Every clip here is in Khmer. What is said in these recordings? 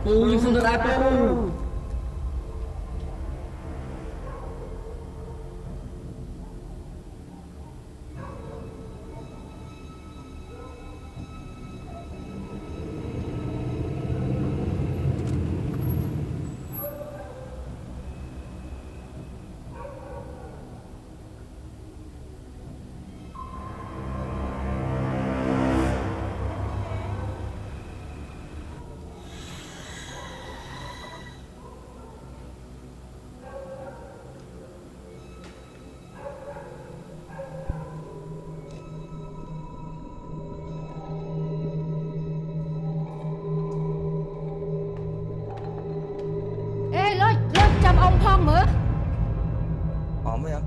Pù nhưng không được ai pù. Ê lôi chăm ông phong nữa. Ổn không?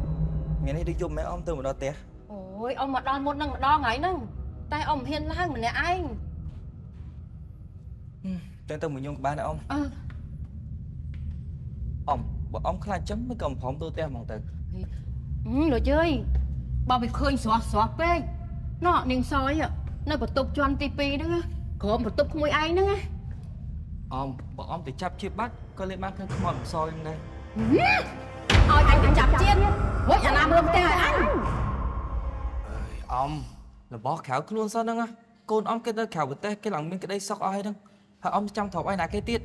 Ngày nay đi chung mấy ông từ một đợt tè. Ôi ông mà đo một nâng mà đo ngày nâng. Tay ông hiền lang mà nè anh. Tên tôi mình nhung ba nè ông. Bọn ông khai chấm mới cầm phóng tôi tè bằng từ. Rồi chơi. Bà bị khơi xóa bê. Nó nên soi ạ. Nó bà tục cho anh tivi nữa. Có bà tục không ai ai nữa. Bọn ông thì chắp chia bắt. Có lên mang thân không mòn soi lên đây. Ôi anh phải chạp chiên. Ôi nhà làm ơn tè anh. Ông là bó khảo cứ luôn sao nâng á. Côn ông cái đó khảo bật tè cái lòng bên cái đây sọc ai nâng. Hả ông chăm thọc ai nà cái tiết.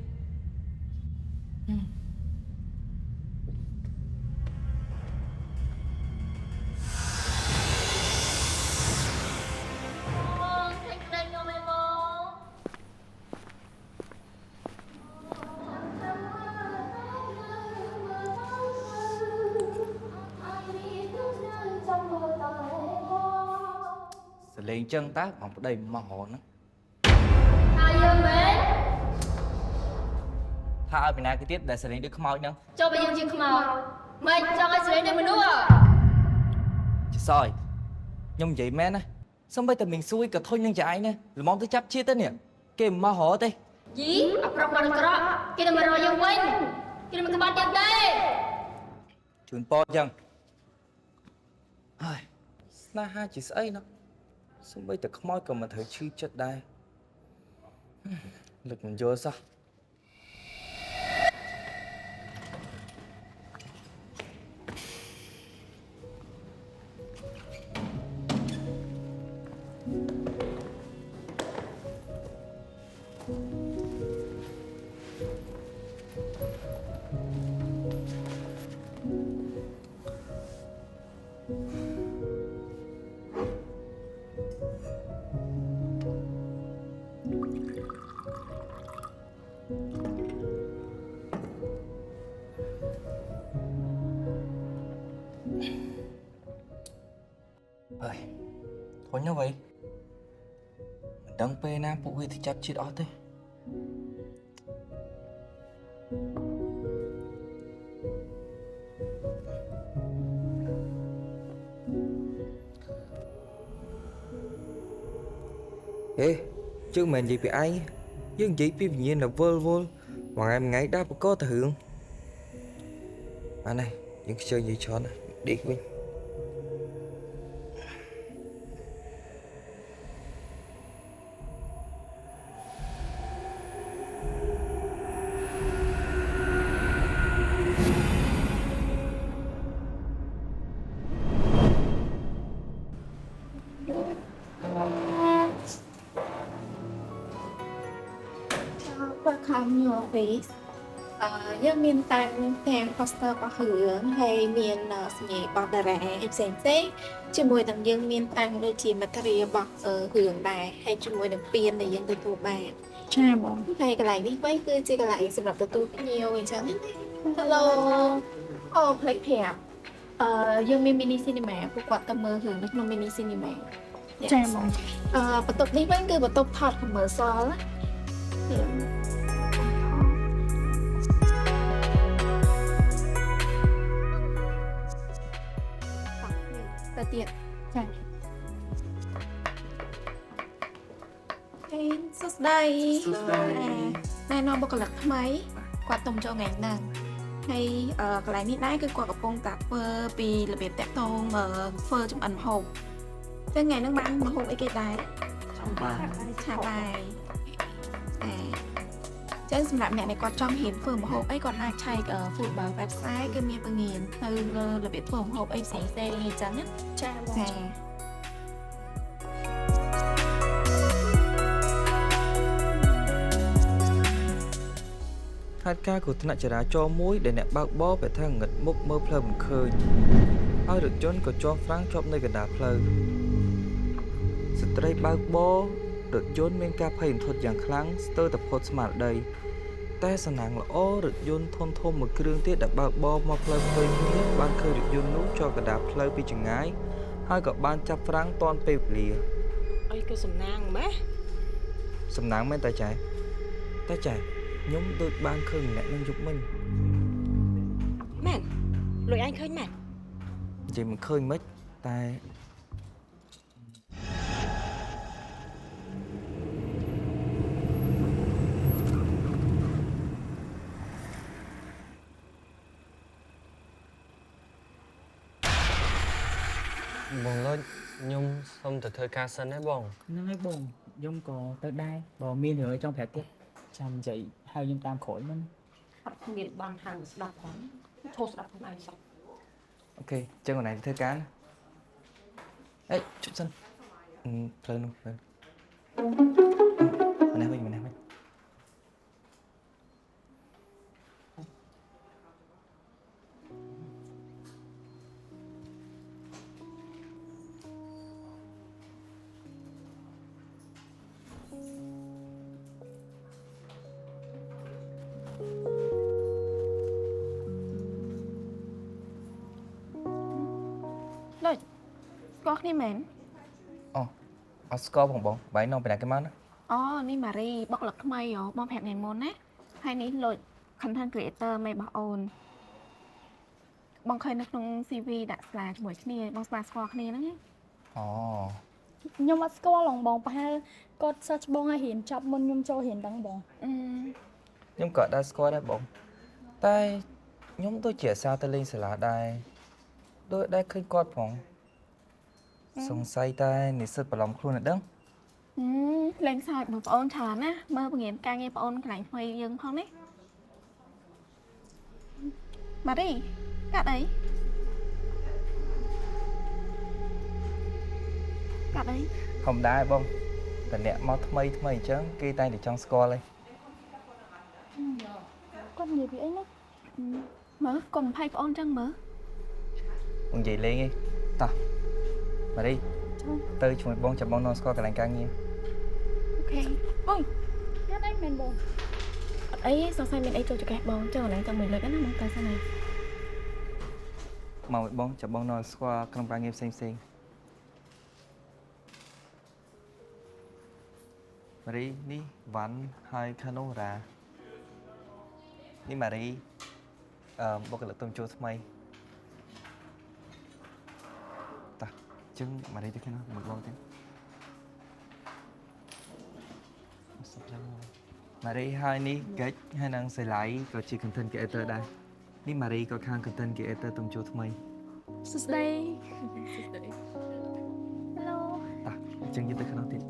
Sẽ lên chân tác bằng đây mà hồn á. Hai dương mến. Tha ở bên này cái tiết để sẽ lên được không mỏi nâng. Cho bây giờ chưa không màu. Mày cho ai sẽ đến mình đúng à? Chứ soi. Nhưng vậy mẹ nè. Xong bây giờ mình xui cả thôi nhưng chạy nè. Rồi mong tôi chắp chia tới nè. Cái mà hổ tê. Gì? À prok mà được rõ. Kia mà rồi dương quên. Kia mà các bạn chặt đây. Chuồn po chăng. Na ha chỉ ấy nó. Xong bây giờ không mỏi còn mà thấy chư chất đây. Lực mình vô sao? Thôi nhá vậy. Mình đăng pe nam phụ huy thì chắp chết đó thế. Ê, chứ mình gì bị ai. Nhưng chỉ bị nhiên là vô vô. Mà em ngay đáp có thể hưởng. À này, những cái chơi gì cho này. Đi Vinh. Welcome your face យើងមានតាំងទាំង poster របស់រឿងហើយមានសញ្ញាបត្រតារាផ្សេងៗជាមួយនឹងយើងមានតាំងដូចជា material របស់រឿងដែរហើយជាមួយនឹងពានដែលយើងទទួលបានចា៎បងហើយកន្លែងនេះវិញគឺជាកន្លែងសម្រាប់ទទួលភ្ញៀវអញ្ចឹង Hello អូផ្លេចប្រាប់យើងមាន mini cinema ពួកគាត់ទៅមើលរឿងនៅក្នុង mini cinema ចា៎បងបន្ទប់នេះវិញគឺបន្ទប់ថត commercial ណាទៅទៀតចា៎សួស្ដីណែនាំបុគ្គលិកថ្មីគាត់ទុំចូលថ្ងៃហ្នឹងហើយកន្លែងនេះដែរគឺគាត់កំពុងតែធ្វើពីរបៀបតាក់ទងធ្វើចម្អិនម្ហូបតែថ្ងៃហ្នឹងបានម្ហូបអីគេដែរឆាបាយ ចឹងសម្រាប់អ្នកដែលគាត់ចង់រៀនធ្វើម្ហូបអីគាត់អាចឆែក food bar website គឺមានបង្រៀនទៅលើរបៀបធ្វើម្ហូបអីផ្សេងៗអញ្ចឹងណា ចាបង ចា ហេតុការណ៍គ្រោះថ្នាក់ចរាចរណ៍មួយដែលអ្នកបើកបរបែរថាងងឹតមុខមើលផ្លូវមិនឃើញហើយរថយន្តក៏ជាប់ហ្វ្រាំងជាប់នៅកណ្ដាលផ្លូវស្ត្រីបើកបររថយន្តមានការភ័យរន្ធត់យ៉ាងខ្លាំងស្ទើរតែផុតស្មារតីតែសំណាងល្អរថយន្តធំធំមួយគ្រឿងទៀតដែលបើកបរមកផ្លូវផ្សេងគ្នាបានឃើញរថយន្តនោះជាប់កណ្ដាលផ្លូវពីចម្ងាយហើយក៏បានចាប់ហ្វ្រាំងទាន់ពេលវេលា អីក៏សំណាងម៉េះ សំណាងមែនតែចែខ្ញុំដូចបានឃើញម្នាក់នឹងយប់មិញ មែនលុយអញឃើញមែន និយាយមិនឃើញមិនតែ បងលុចខ្ញុំសុំទៅធ្វើការសិនណាបង ហ្នឹងហើយបងខ្ញុំក៏ទៅដែរបើមានរឿងអីចង់ប្រាប់ទៀតចាំនិយាយហៅខ្ញុំតាមក្រោយហ្នឹង អត់មានបានហៅស្ដាប់ផងឈោស្ដាប់ខ្លួនឯងសោះ អូខេចឹងកន្លែងធ្វើការណាអេជប់សិនផ្លូវនោះផ្លូវម្នាក់វិញ លុចស្គាល់គ្នាមែន អូអត់ស្គាល់បងបាយនំពីណាគេមកណា អូនេះម៉ារីបុគ្គលិកថ្មីហ៎បងប្រាប់ថ្ងៃមុនណាហើយនេះលុច content creator មេរបស់អូនបងឃើញនៅក្នុង CV ដាក់ស្លាជាមួយគ្នាបងស្គាល់គ្នាហ្នឹង អូ ខ្ញុំអត់ស្គាល់បងប្រហែលគាត់ search បងឲ្យរៀនចប់មុនខ្ញុំចូលរៀនដឹងបង ខ្ញុំក៏ដែរស្គាល់ដែរបងតែខ្ញុំដូចជាអាសាទៅលេងសាលាដែរដូចដែរឃើញគាត់ផងសង្ស័យតែនិស្សិតបន្លំខ្លួនអត់ដឹង លេងសើចបងប្អូនច្រើនណាមើលបង្រៀនការងារបងអូនកន្លែងថ្មីយើងផងនេះម៉ារីកាត់អី ធម្មតាបងតែអ្នកមកថ្មីអញ្ចឹងគេតែងតែចង់ស្គាល់ឯង គាត់និយាយពីអីណា មើលកុំភ័យបងអូនចឹងមើល បងនិយាយលេងឯងតោះម៉ារីទៅជាមួយបងចាំបងនាំស្គាល់កន្លែងការងារ អូខេអូយ ទៀតអីមែនបង អត់អីសង្ស័យមានអីចូលចកេះបងចុះកន្លែងចាំមួយលើកណាមកទៅសិនហើយ មកឲ្យបងចាំបងនាំស្គាល់ក្រុមការងារផ្សេងម៉ារីនេះវ៉ាន់ហើយខានូរ៉ានេះម៉ារីបុគ្គលិកទុំជួលថ្មីតោះចឹងម៉ារីទៅខាងនោះមកបងទៀតម៉ារីហើយនេះហ្កិចហើយនឹងសេឡៃក៏ជា content creator ដែរនេះម៉ារីក៏ខាង content creator ទុំជួលថ្មី សួស្ដី Hello តោះចឹងយើងទៅខាងនោះទៀត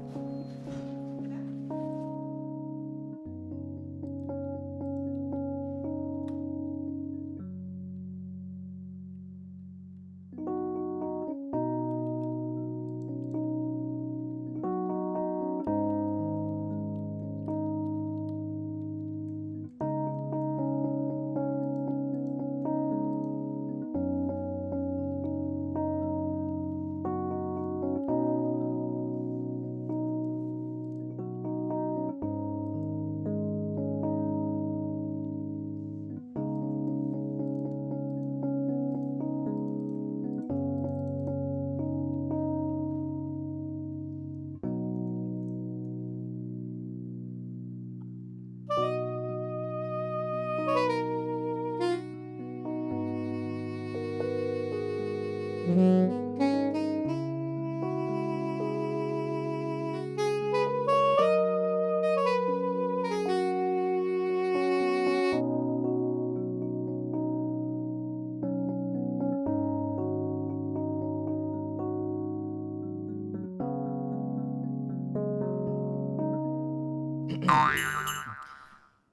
Hello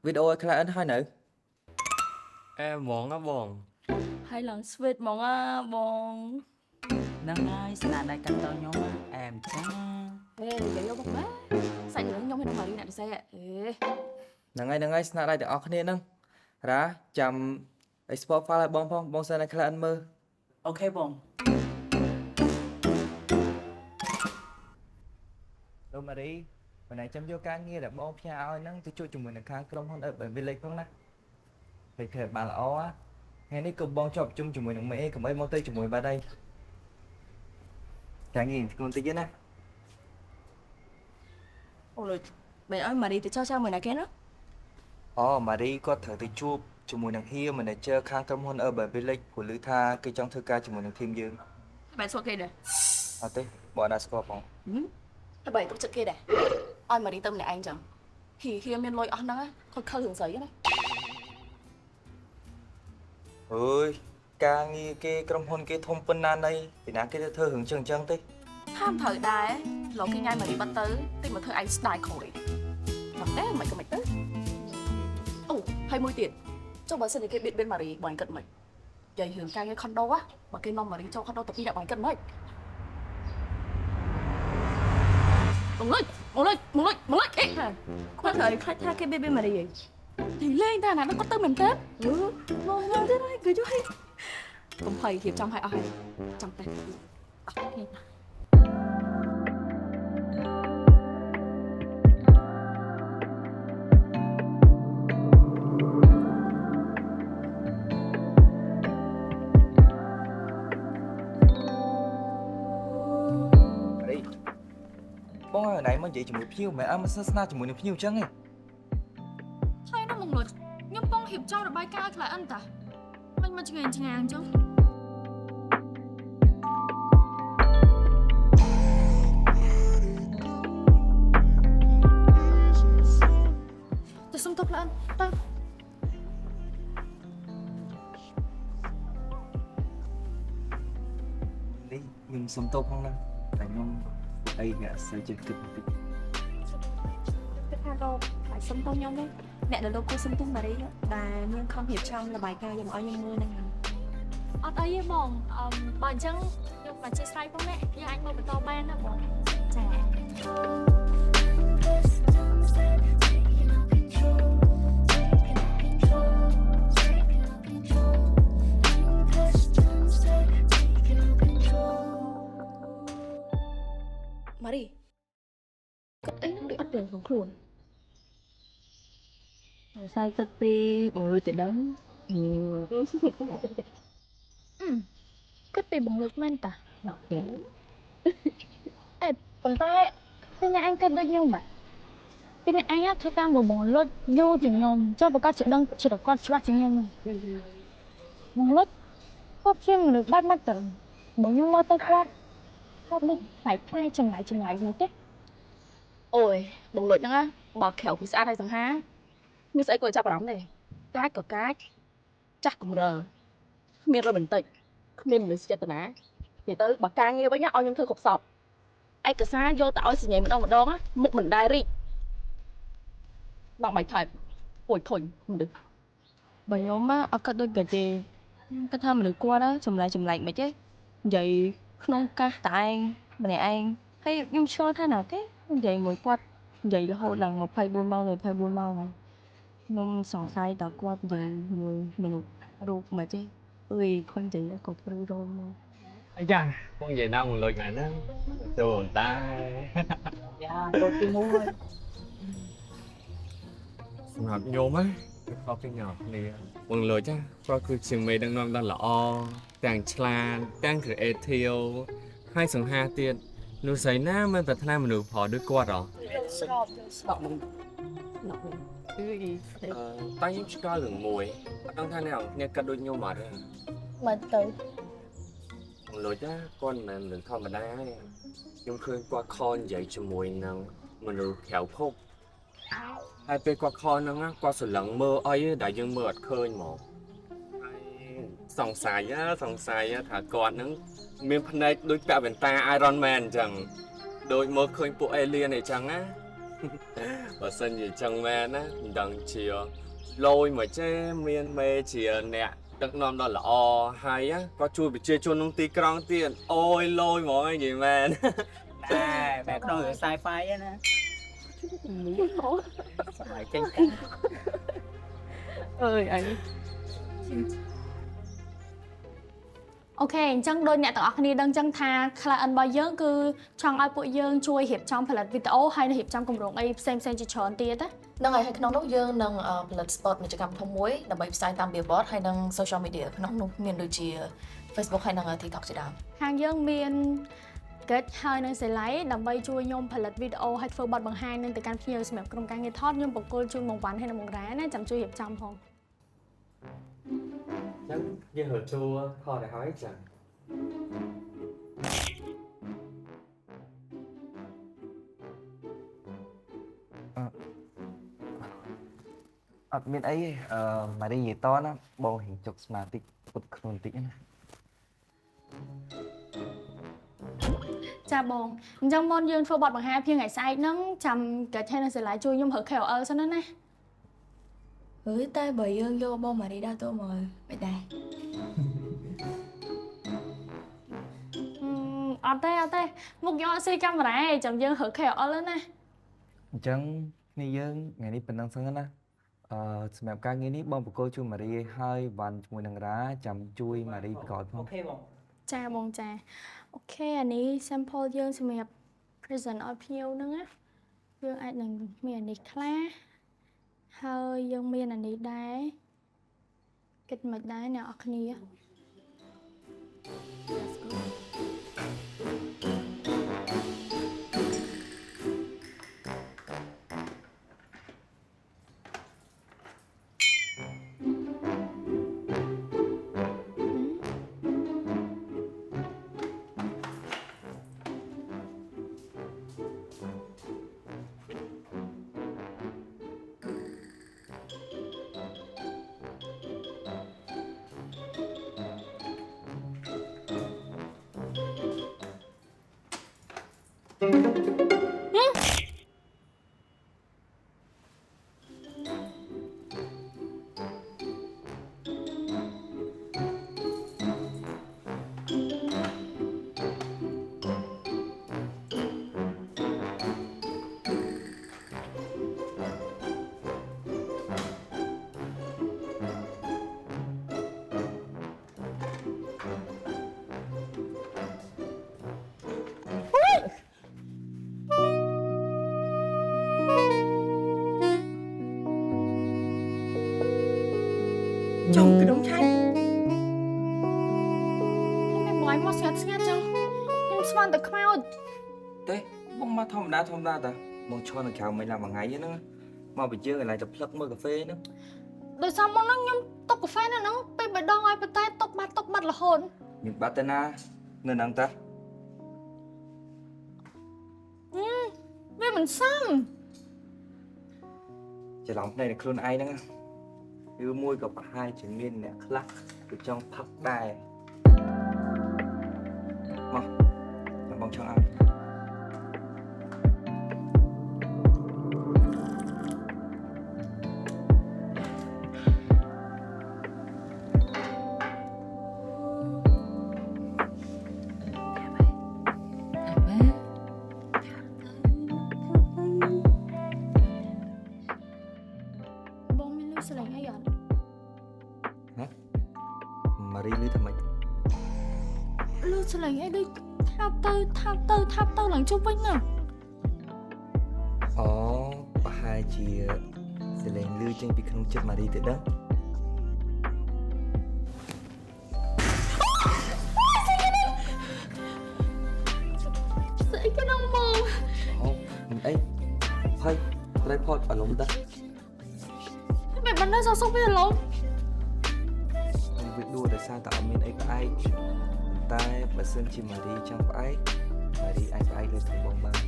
វីដេអូឲ្យខ្លះអិនហើយនៅ em món á bòn ហើយឡើង sweet ហ្មងអាបង ហ្នឹងហើយស្នាដៃកាត់តខ្ញុំអែមចាស់ ê vậy đâu bác sạch nữa nhóm mình mà đi nè xe ê ហ្នឹងហើយស្នាដៃទាំងអស់គ្នាហ្នឹងរ៉ាចាំ export file ឲ្យបងផងបងសិនឲ្យខ្លះអិនមើល អូខេបង លោកម៉ារីបើណៃចាំយកការងារដែលបងផ្ញើឲ្យហ្នឹងទៅជួយជាមួយនឹងខាងក្រុមហ៊ុន Urban Village ផងណាពេលឃើញបានល្អថ្ងៃនេះក៏បងជាប់ជុំជាមួយនឹងមេកុំអីមកទៅជាមួយបាត់ហើយការងារស្គនតិចណា ôi rồi mày ơi mà đi thì cho mày nè cái nó អូម៉ារីគាត់ត្រូវទៅជួបជាមួយនឹងហៀ manager ខាងក្រុមហ៊ុន Urban Village ព្រោះឮថាគេចង់ធ្វើការជាមួយនឹង team យើង bạn xua kia nè អត់ទេបងអត់ស្គាល់បង cái bảy tổ chức kia nè ôi mà đi tâm này anh chẳng thì khi em lên lôi ăn đó thôi khơi hưởng giấy này អើយការងារគេក្រុមហ៊ុនគេធំប៉ុណ្ណាណីពីណាគេទៅធ្វើរឿងចឹងទេ tham thời đài ấy lo cái ngay mà đi bắt tới thì mà thôi anh style khẩu đi mặc đấy mày cầm mày tới ồ hay môi tiền cho bà xin cái bên mà đi bọn cận mày vậy hưởng cay cái con đâu á mà cái non mà đi cho con đâu tập đi đã bọn cận mày một lên ê khoan thời khai thác cái bên mà đi gì thì lên ta là nó có tư mình tết rồi thế đấy cười chú hay cũng phải hiệp trong hay ai trong tay ok បងឲ្យណៃមកនិយាយជាមួយភ្ញៀវមិនអើមកស្នាជាមួយនឹងភ្ញៀវចឹងឯង ហើយនោះមកលុតខ្ញុំបងហៀបចំរបាយការណ៍ខ្លះអិនតាមិនមកឆ្ងាយឆ្ងាយអញ្ចឹង ទៅសុំទៅខ្លះទៅ នេះខ្ញុំសុំទោសផងណាតែខ្ញុំអីអ្នកស្អីចិត្តគិតបន្តិច គឺថាលោកឲ្យសុំទោសខ្ញុំទេអ្នកដែលលោកគួរសុំទោសម៉ារីដែលមានខំរៀបចំរបាយការណ៍យកមកឲ្យខ្ញុំមើលហ្នឹង អត់អីទេបងបើអញ្ចឹងខ្ញុំមកចេះស្រាយផងណាយើងអាចមកបន្តបានណាបងចា mà đi cất ấy nó bị bắt đườngของខ្លួន sai thật đi ôi từ đó គិតពីបង្លឹកមែនតា đọc hiểu អេប៉ុន្តែពេលអ្នកអញគិតដូចខ្ញុំបាទពេលអ្នកអញធ្វើការមកបង្លឹកយូរជាងខ្ញុំចុះប្រកាសជាដឹងចិត្តគាត់ច្បាស់ជាងខ្ញុំបង្លឹកគាត់ជាមនុស្សបាត់មកទៅបើខ្ញុំមកទៅគាត់នេះផ្នែកផ្នែកចម្ងាយនោះទេ ôi đồng lụtហ្នឹងបើខែវពីស្អាតហើយសង្ហាមានស្អីក៏ចាប់អារម្មណ៍ដែរកាចក៏កាចចាស់កំរើមានរត់បន្តិចគ្មានមនុស្សចេតនានិយាយទៅបើការងារវិញឲ្យខ្ញុំធ្វើគ្រប់សពឯកសារយកទៅឲ្យសញ្ញាម្ដងមុខមិនដែររីកដល់មិនថែបពួយធុញមនុស្ស បើខ្ញុំអត់គិតដូចគេទេខ្ញុំគិតថាមនុស្សគាត់ចម្លែកមិនទេនិយាយក្នុងកាសតែឯងម្នាក់ឯងហើយខ្ញុំឆ្ងល់ថាណាទេនិយាយមួយគាត់និយាយរហូតដល់24ម៉ោងខ្ញុំសង្ស័យតើគាត់និយាយមួយមនុស្សរូបមិនទេអើយគាត់និយាយក៏ព្រឺរោម ấy chà con về đâu mà lôi này nó cho người ta យ៉ារត់ទីមួយ ngọt nhôm á có cái ngọt này bằng lôi chứ có cứ chừng mày đang non đang là o đang chla đang thử ethio hai sừng ha tiền nụ sấy na mà thật na mà nụ phò đứa qua rồi ស្របស្បនឹងណក់វិញ tay giúp cho lửng mùi đang thay nào nghe cắt đôi nhôm mà đây មើលទៅ bằng lôi chứ con mà lửng thon mà đá nhôm khơi qua con dậy cho mùi nào mà nụ khéo phúc hai bên qua con nó qua sườn lẳng mơ ấy đại dương mơ khơi một sòng xài á thả con nó miếng phần này đôi cả bên ta Iron Man chẳng đôi mơ khơi bộ alien này chẳng á bà sinh gì chẳng mẹ á đằng chìa lôi mà chế miên mê chìa nè đằng nom đó là o hay á có chui bị chia chôn nông tí krong tiền ôi lôi mọi gì mẹ Nè, mẹ con người sci-fi á nè. Sao lại tranh cãi? Ơi anh អូខេអញ្ចឹងដូចអ្នកទាំងអស់គ្នាដឹងចឹងថា client របស់យើងគឺចង់ឲ្យពួកយើងជួយរៀបចំផលិតវីដេអូហើយនឹងរៀបចំគម្រោងអីផ្សេងៗជាច្រើនទៀតណា ហ្នឹងហើយក្នុងនោះយើងនឹងផលិត spot មួយកម្មធំមួយដើម្បីផ្សាយតាម billboard ហើយនឹង social media ក្នុងនោះមានដូចជា Facebook ហើយនិង TikTok ជាដើម ខាងយើងមានកិច្ចហើយនឹងសេឡៃដើម្បីជួយខ្ញុំផលិតវីដេអូហើយធ្វើបទបង្ហាញនឹងទៅកាន់ភ្ញៀវសម្រាប់ក្រុមការងារថតខ្ញុំបកគលជូនបងវ៉ាន់ហើយនិងបងរ៉ាណាចាំជួយរៀបចំផង chắc như hồi chua kho để hỏi chẳng អត់មានអីម៉ារីនិយាយតណាបងរៀងចុកស្មារតីពុតខ្លួនបន្តិចណា ចាបងអញ្ចឹងមុនយើងធ្វើបទបង្ហាញពីថ្ងៃស្អែកហ្នឹងចាំកិច្ចហើយនឹងសេឡៃជួយខ្ញុំរើ KOL សិនណា តែបើយើងយកបងម៉ារីដើរតួមកមិនដែរ អត់ទេមុខយកអត់ស៊ីកាមេរ៉ាចាំយើងរើ KOL ណា អញ្ចឹងគ្នាយើងថ្ងៃនេះប៉ុណ្ណឹងសិនណាសម្រាប់ការងារនេះបងបកគលជួយម៉ារីហើយវ៉ាន់ជាមួយនឹងរ៉ាចាំជួយម៉ារីប្រកបផង Okបង ចាបងចាអូខេអានេះ sample យើងសម្រាប់ present ឲ្យភ្ញៀវហ្នឹងណាយើងអាចនឹងមានអានេះខ្លះហើយយើងមានអានេះដែរគិតមិនដែរអ្នកនរគ្នា Chồng cái đống chanh ខ្ញុំមិនមកស្ងាត់ចឹងខ្ញុំស្មានតែខ្មោច ទេបងមកធម្មតាតាបងឈរនៅក្រៅមិនឡាមួយថ្ងៃហ្នឹងមកពីយើងកន្លែងទៅផ្លឹកមើលកាហ្វេហ្នឹង ដោយសារមកហ្នឹងខ្ញុំຕົកកាហ្វេនៅហ្នឹងពេលបដងឲ្យប៉ុន្តែຕົកបាត់រហូត មានបាត់ទៅណានៅហ្នឹងតា វាមិនសម ច្រឡំភ្នែកនៅខ្លួនឯងហ្នឹងឬមួយក៏ប្រហែលជាមានអ្នកខ្លះគឺចង់ផឹកដែរមកចាំបងចង់ឲ្យ បងមានលុយស្រេងអីអត់ ម៉ារីលឺថាម៉េច លុយស្រេងអីដូចថាប់ទៅឡើងជុំវិញណា អូប្រហែលជាសលេងលឺចេញពីក្នុងចិត្តម៉ារីទៅដឹង ស្អីគេនឹងមក អូមិនអីហើយត្រូវផតអារម្មណ៍ដែរ បែបបណ្ដោយសុខវាឡូវ វាដួលដោយសារតែអត់មានអីផ្អែកតែបើសិនជាម៉ារីចង់ផ្អែកម៉ារីអាចផ្អែកលើសម្បងបាន ខ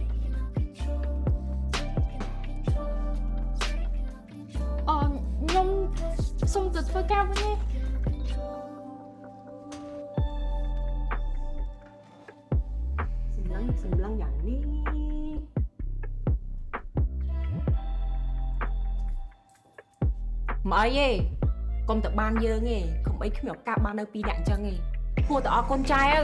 ្ញុំសុំទៅធ្វើការវិញទេ Sầm lăng dạng ní មកអីទេកុំទៅបានយើងទេកុំអីគ្មានឱកាសបាននៅពីរអ្នកអញ្ចឹងទេគួរតែអរគុណចែអើ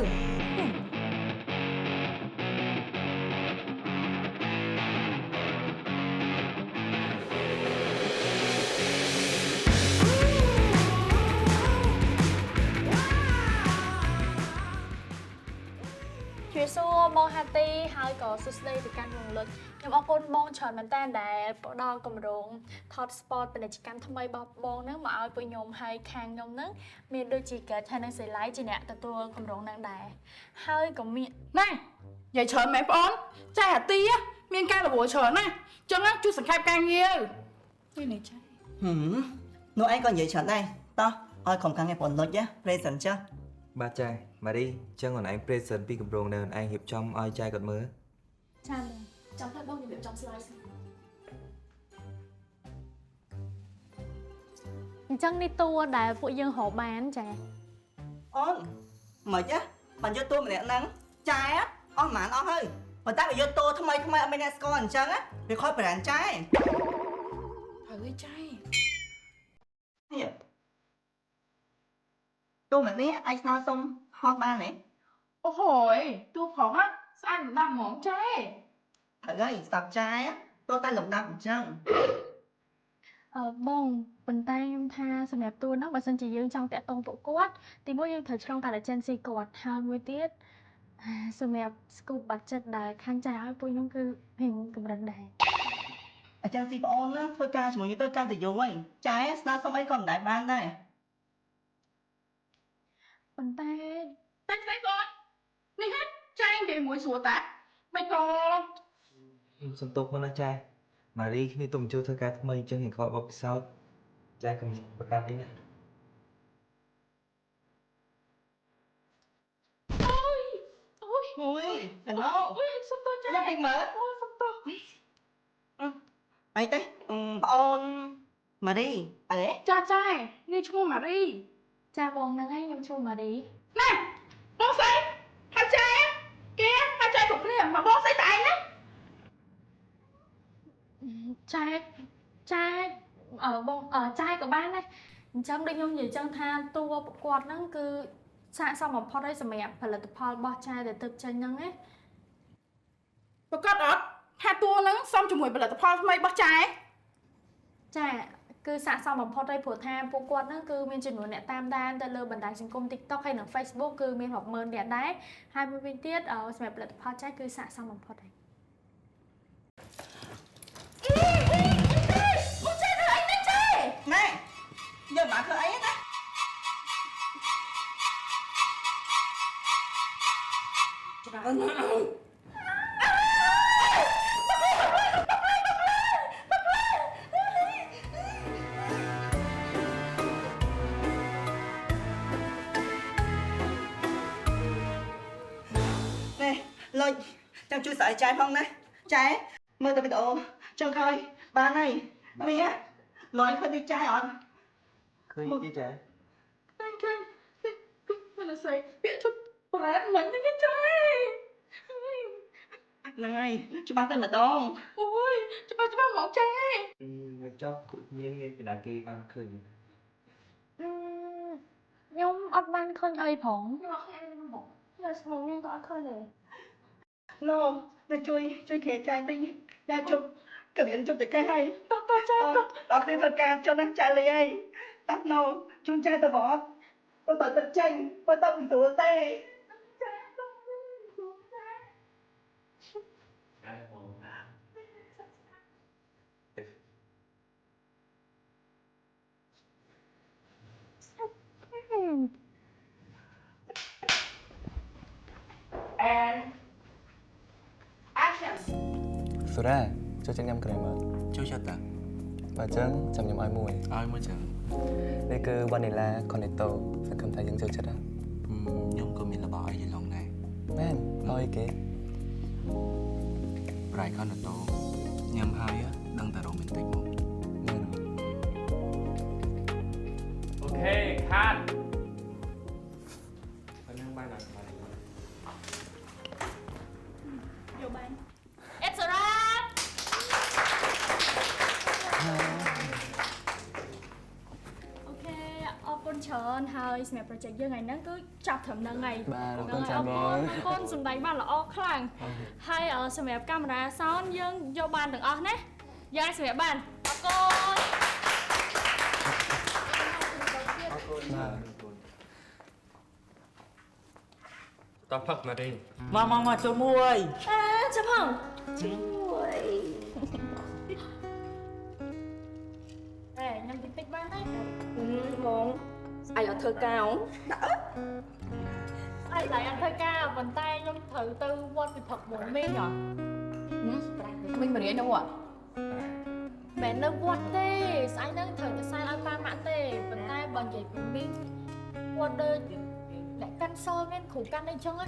ជួយសួរបងហាទីហើយក៏សួស្ដីទៅកាន់បងលុចខ្ញុំអរគុណបងច្រើនមែនតើដែលផ្ដល់គម្រោងថត spot ពាណិជ្ជកម្មថ្មីរបស់បងហ្នឹងមកឲ្យពួកខ្ញុំហើយខាងខ្ញុំហ្នឹងមានដូចជាកើតថានឹងសេឡៃជាអ្នកទទួលគម្រោងហ្នឹងដែរហើយក៏មាន ណែយាយច្រើនមែនបងអូនចែអាទីមានការរវល់ច្រើនណាស់ចឹងជួយសង្ខេបការងារទៅនេះចែ នោះឯងក៏និយាយច្រើនដែរតោះឲ្យក្រុមការងារបងលុចណា present ចា បាទចាម៉ារីចឹងអូនឯង present ពីគម្រោងនៅអូនឯងរៀបចំឲ្យចែគាត់មើល ចាំចាំផ្លែបងខ្ញុំរៀបចំ slide អញ្ចឹងនេះតួដែលពួកយើងរកបានចា អូនមិនណាបានយកតួម្នាក់ហ្នឹងចែអស់ហ្មងអស់ហើយប៉ុន្តែបើយកតួថ្មីអត់មានអ្នកស្គាល់អញ្ចឹងវាខុសប្រានចែ ហើយចែ នេះតួម្នាក់នេះឯងស្នើសុំហត់បានទេ អូហយទូផងáស្អាតមិនដាក់ហ្មងចែ ហើយស្ដាប់ចែតួតែលំដាប់អញ្ចឹង បងប៉ុន្តែខ្ញុំថាសម្រាប់តួហ្នឹងបើសិនជាយើងចង់តាក់ទងពួកគាត់ទីមួយយើងត្រូវឆ្លងកាត់ agency គាត់ហើយមួយទៀតសម្រាប់ scoop budget ដែលខាងចាយឲ្យពួកខ្ញុំគឺមានកម្រិតដែរ អញ្ចឹងទីបងអូនណាធ្វើការជាមួយទៅកាន់តែយូរហើយចែស្នើសុំអីក៏មិនដែរបានដែរ ប៉ុន្តែ តែស្អីបងនេះហេតុចែនិយាយមួយស្រួលតាមិនក៏ សន្ទុកមកណាចែម៉ារីគ្នាទុំជួយធ្វើការថ្មីអញ្ចឹងរៀងខ្វល់បបពិសោធន៍ចែកុំប្រកាសនេះណា អូយអាឡូ អូយសុំតចែ យកឯងមើល អូសុំត អីទេបងអូនម៉ារីអី ចាចែនេះឈ្មោះម៉ារី ចាបងហ្នឹងឯងខ្ញុំឈ្មោះម៉ារី ណែបងស្អីហាចែគេហាចែគ្រប់គ្នាមកបងស្អីតែឯងណា ចាបងចាយក៏បានដែរអញ្ចឹងដូចខ្ញុំនិយាយចឹងថាតួប្រកួតហ្នឹងគឺស័ក្តិសមបំផុតហើយសម្រាប់ផលិតផលរបស់ចាយដែលទៅចេញហ្នឹងណា ប្រកាសអត់ថាតួហ្នឹងសមជាមួយផលិតផលថ្មីរបស់ចែ ចាគឺស័ក្តិសមបំផុតហើយព្រោះថាពួកគាត់ហ្នឹងគឺមានចំនួនអ្នកតាមដានទៅលើបណ្ដាញសង្គម TikTok ហើយនិង Facebook គឺមានរាប់ម៉ឺនអ្នកដែរហើយមួយវិញទៀតសម្រាប់ផលិតផលចាយគឺស័ក្តិសមបំផុតហើយ បងចែធ្វើអីណាចែ ណែយកមកធ្វើអីណា ច្រើនណាស់ នេះលុយចាំជួយស្អីចែផងណាចែមើលទៅវីដេអូចង់ឃើញបានហើយនេះលុយឃើញទីចែអត់ ឃើញទីចែ គេមិនស្អីពាក្យជប់ប្រែតមិនទេចែ ហ្នឹងហើយច្បាស់តែម្ដង អូយច្បាស់មកចែ ចុះពួកមានពីណាគេបានឃើញ ខ្ញុំអត់បានឃើញអីផងខ្ញុំស្មងខ្ញុំក៏អត់ឃើញដែរ ណូទៅជួយគេចែតិចតែជប់កលៀនជប់តែកែហើយ តោះចែ ដល់គ្នាធ្វើការចុះណាចែលីអីតាត់ណូជូនចែទៅបងអត់បើទឹកចេញបើតើមិនស្រួលទេ and action សូរ៉ាចូលចិត្តញ៉ាំក្រែមើលចូលចិត្តតាបើអញ្ចឹងចាំញ៉ាំឲ្យមួយចឹងនេះគឺ vanilla cornetto សង្ឃឹមថាយើងចូលចិត្តណាខ្ញុំក៏មានរបស់ឲ្យយីឡងដែរមែនឲ្យគេ Bright cornetto ញ៉ាំហើយដឹងតែ romantic មកអូខេខាត់បានបានដល់បាន យកបានអេតសារ៉ា ច្រើនហើយសម្រាប់ project យើងថ្ងៃហ្នឹងគឺចាប់ត្រឹមហ្នឹងហើយ បាទអរ អ គុណ រ ចាំបង គុណសំដែងបានល្អខ្លាំងហើយសម្រាប់កាមេរ៉ា sound យើងយកបានទាំងអស់ណាយើងអាចសម្រាប់បានអរគុណ តោះផឹកមករី មកចូលមួយ ចាំផង ញ៉ាំតិចតិចបានទេ បងស្អែកអត់ធ្វើការហ៎ ស្អែកឡើងអត់ធ្វើការប៉ុន្តែខ្ញុំត្រូវទៅវត្តពិភពមួយមីងហ៎ មិញមករៀននោះហ៎ មិននៅវត្តទេស្អែកហ្នឹងត្រូវទៅសែនឲ្យប៉ាម៉ាក់ទេប៉ុន្តែបើនិយាយពីមីងគាត់ដូចអ្នកកាន់សល់មានគ្រូកាន់អីចឹងណា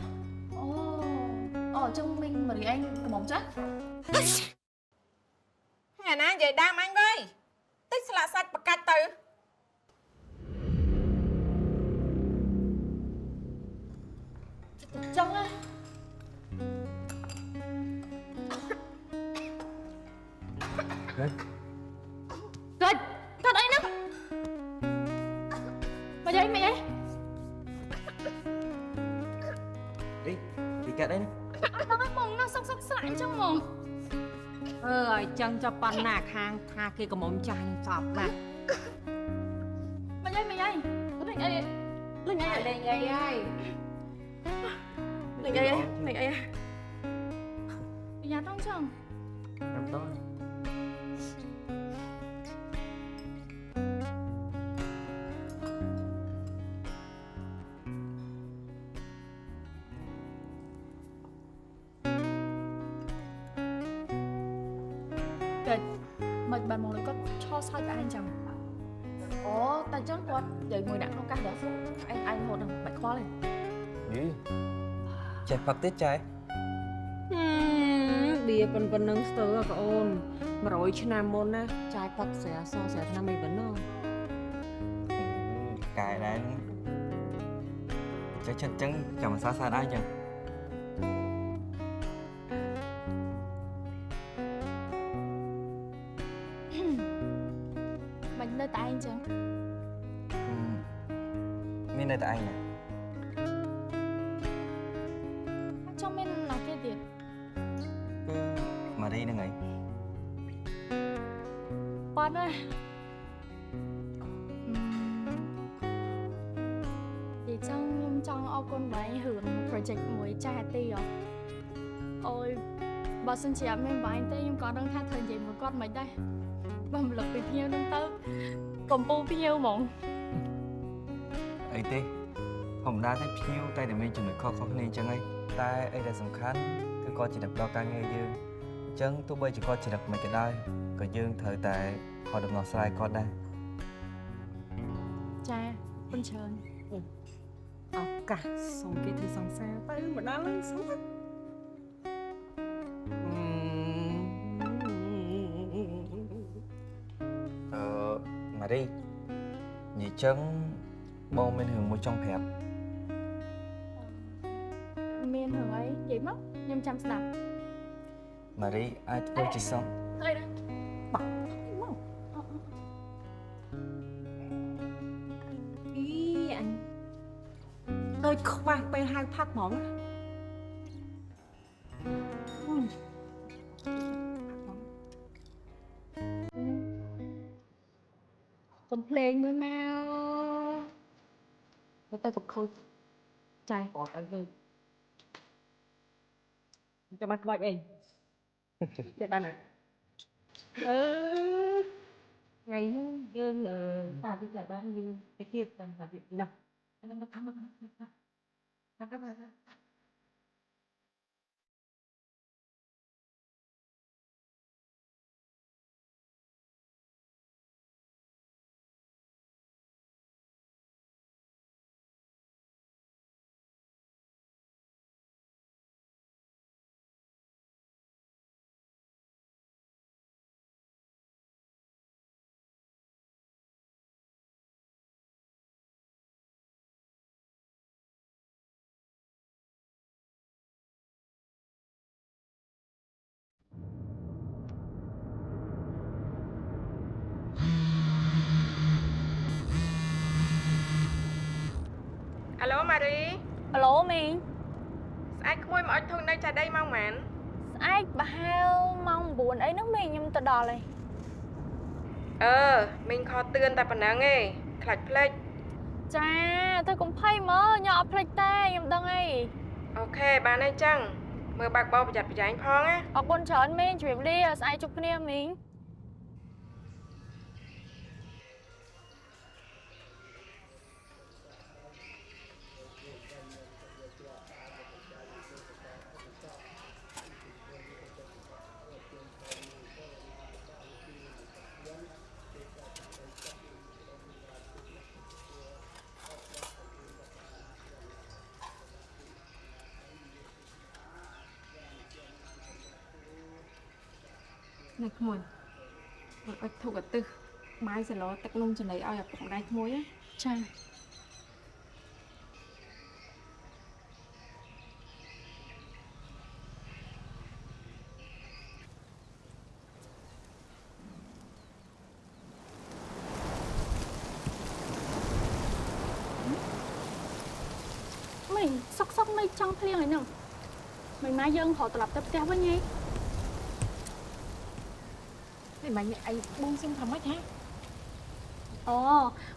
អូចឹងមិញមករៀនកំមុំចាស់ ថ្ងៃណានិយាយដើមអញវិញតិចស្លាកសាច់បកាច់ទៅ ចឹងណា កិច្ច កាត់អីហ្នឹងមកយាយមិនអី ទីកាត់អី អត់ដឹងហ្មងណាសុកស្លាក់អញ្ចឹងហ្មង ឲ្យចឹងចាប់ប៉ុណ្ណាខាងថាគេកំមុំចាស់ខ្ញុំស្អប់ណាស់ មកយាយលេងអីលេងអី លេងអីហើយ លេងអីលេងអី យ៉ាតងចឹង ចាំតោះ កិច្ចមិនបានមកលើគាត់ឆោស្អែកឯងចឹង អូតែចឹងគាត់និយាយមួយដាក់ក្នុងកាសដល់ឯងហូតហ្នឹងមិនខ្វល់ទេ យីចេះផឹកទៀតចែ បៀប៉ុណ្ណឹងស្ទើរប្អូន100ឆ្នាំមុនណាចាយផឹកស្រាសស្រាឆ្នាំអីប៉ុណ្ណឹង កែដែរចេះចិត្តចឹងចាំសាសាដែរចឹង មិននៅតែឯងចឹង មាននៅតែឯងណា ចង់មានណាគេទៀត គឺម៉ារីហ្នឹងហើយ ប៉ាត់ណានិយាយចឹងខ្ញុំចង់អរគុណបងរឿង project មួយចាស់ទីអូយបើសិនជាអត់មានបងទេខ្ញុំក៏ដឹងថាត្រូវនិយាយមួយគាត់មិនដែរបើមិនលឹកពីភ្ញៀវហ្នឹងទៅកំពូភ្ញៀវហ្មង អីទេធម្មតាតែភ្ញៀវតែតែមានចំណុចខុសៗគ្នាអញ្ចឹងហីតែអីដែលសំខាន់គឺគាត់ជាអ្នកផ្ដល់ការងារយើងអញ្ចឹងទោះបីជាគាត់ជាអ្នកមិនក៏ដោយក៏យើងត្រូវតែខកដំណោះស្រាយគាត់ដែរ ចាអរច្រើន ឱកាសសុំគេធ្វើសង្សារទៅម្ដងឡើងសុំ ម៉ារីនិយាយចឹងបងមានរឿងមួយចង់ប្រាប់ មានរឿងអីនិយាយមកខ្ញុំចាំស្ដាប់ ម៉ារីអាចធ្វើជាសោះ អីដែរបាក់មក អីអញដូចខ្វះពេលហៅផឹកហ្មង កំភ្លេងមួយមកទៅកំខូចចាយអត់ឲ្យវិញ ចាំមកក្បាច់អីចេះបានអើថ្ងៃហ្នឹងយើងតាទីចាបានយើងទៅគៀបតាមតាទីណាហ្នឹងមកខាង Alo Marie អាឡូមីង ស្អែកក្មួយមកអុចធុញនៅចាដីម៉ោងម៉ាន ស្អែកប្រហែលម៉ោង9អីហ្នឹងមីងខ្ញុំទៅដល់ហើយ មីងខលទឿនតែប៉ុណ្ណឹងឯងខ្លាចភ្លេច ចាទៅកុំភ័យមើលខ្ញុំអត់ភ្លេចទេខ្ញុំដឹងហើយ អូខេបានហើយចឹងមើលបើកបោប្រយ័ត្នប្រយែងផងណា អរគុណច្រើនមីងជម្រាបលាស្អែកជួបគ្នាមីង ណែក្មួយមកអុចធុកអទឹះបាយសឡទឹកនំចំណីឲ្យឪពុកម្ដាយក្មួយណា ចា មីងសុកមិនចង់ភ្លៀងហើយហ្នឹងមិនម៉ាយើងរត់ត្រឡប់ទៅផ្ទះវិញហី នេះបាញ់អីបួងសួងថាម៉េចហ៎ អូ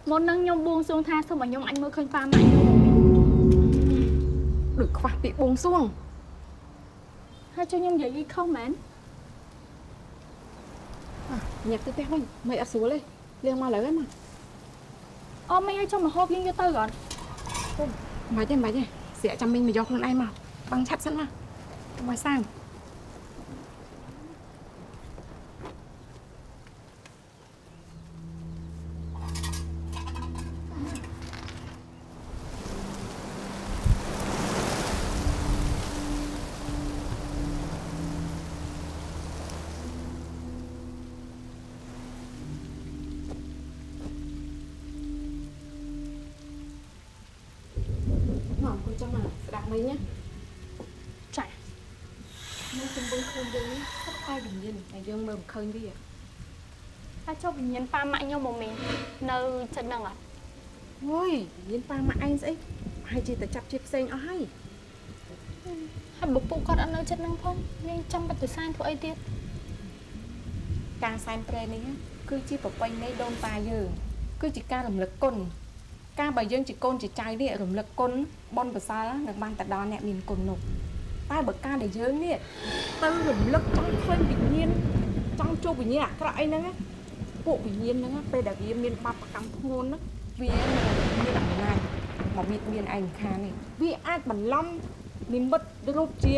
មុននឹងខ្ញុំបួងសួងថាសូមឲ្យខ្ញុំអញមើលឃើញប៉ាម៉ាក់ខ្ញុំ ដូចខ្វះពាក្យបួងសួង ហើយជួយខ្ញុំនិយាយខុសមែន ញាក់ទៅផ្ទះវិញមិនអត់ស្រួលទេលៀងមកលើហ្នឹង អូមីងឲ្យចុះមកហូបយើងយកទៅก่อน មិនទេស្រាក់ចាំមីងមកយកខ្លួនឯងមកបាំងឆាប់សិនមកមកសាំង មកគូចាំមកស្ដាប់មិញណា ចា នៅជំនឿខ្លួនយើងនេះស្បតែវិញ្ញាណតែយើងមើលមិនឃើញវា ហើយចុះវិញ្ញាណប៉ាម៉ាក់ខ្ញុំមកមីងនៅចិត្តហ្នឹងអត់ អូយវិញ្ញាណប៉ាម៉ាក់ឯងស្អីហើយជាតែចាប់ជាតិផ្សេងអស់ហើយ ហើយបើពួកគាត់អត់នៅចិត្តហ្នឹងផងនាងចាំបាច់ទៅសានធ្វើអីទៀត ការសែនព្រែនេះគឺជាប្រពៃណីដូនតាយើងគឺជាការរំលឹកគុណការបើយើងជាកូនជាចៅនេះរំលឹកគុណបុណ្យប្រសល់នឹងបានទៅដល់អ្នកមានគុណនោះតែបើការដែលយើងនេះទៅរំលឹកចង់ឃើញវិញ្ញាណចង់ជួបវិញ្ញាណអាក្រក់អីហ្នឹងពួកវិញ្ញាណហ្នឹងពេលដែលវាមានបាបកម្មធ្ងន់ណាវាមានអំណាចមកបៀតបៀនឯងខាងនេះវាអាចបន្លំនិមិត្តរូបជា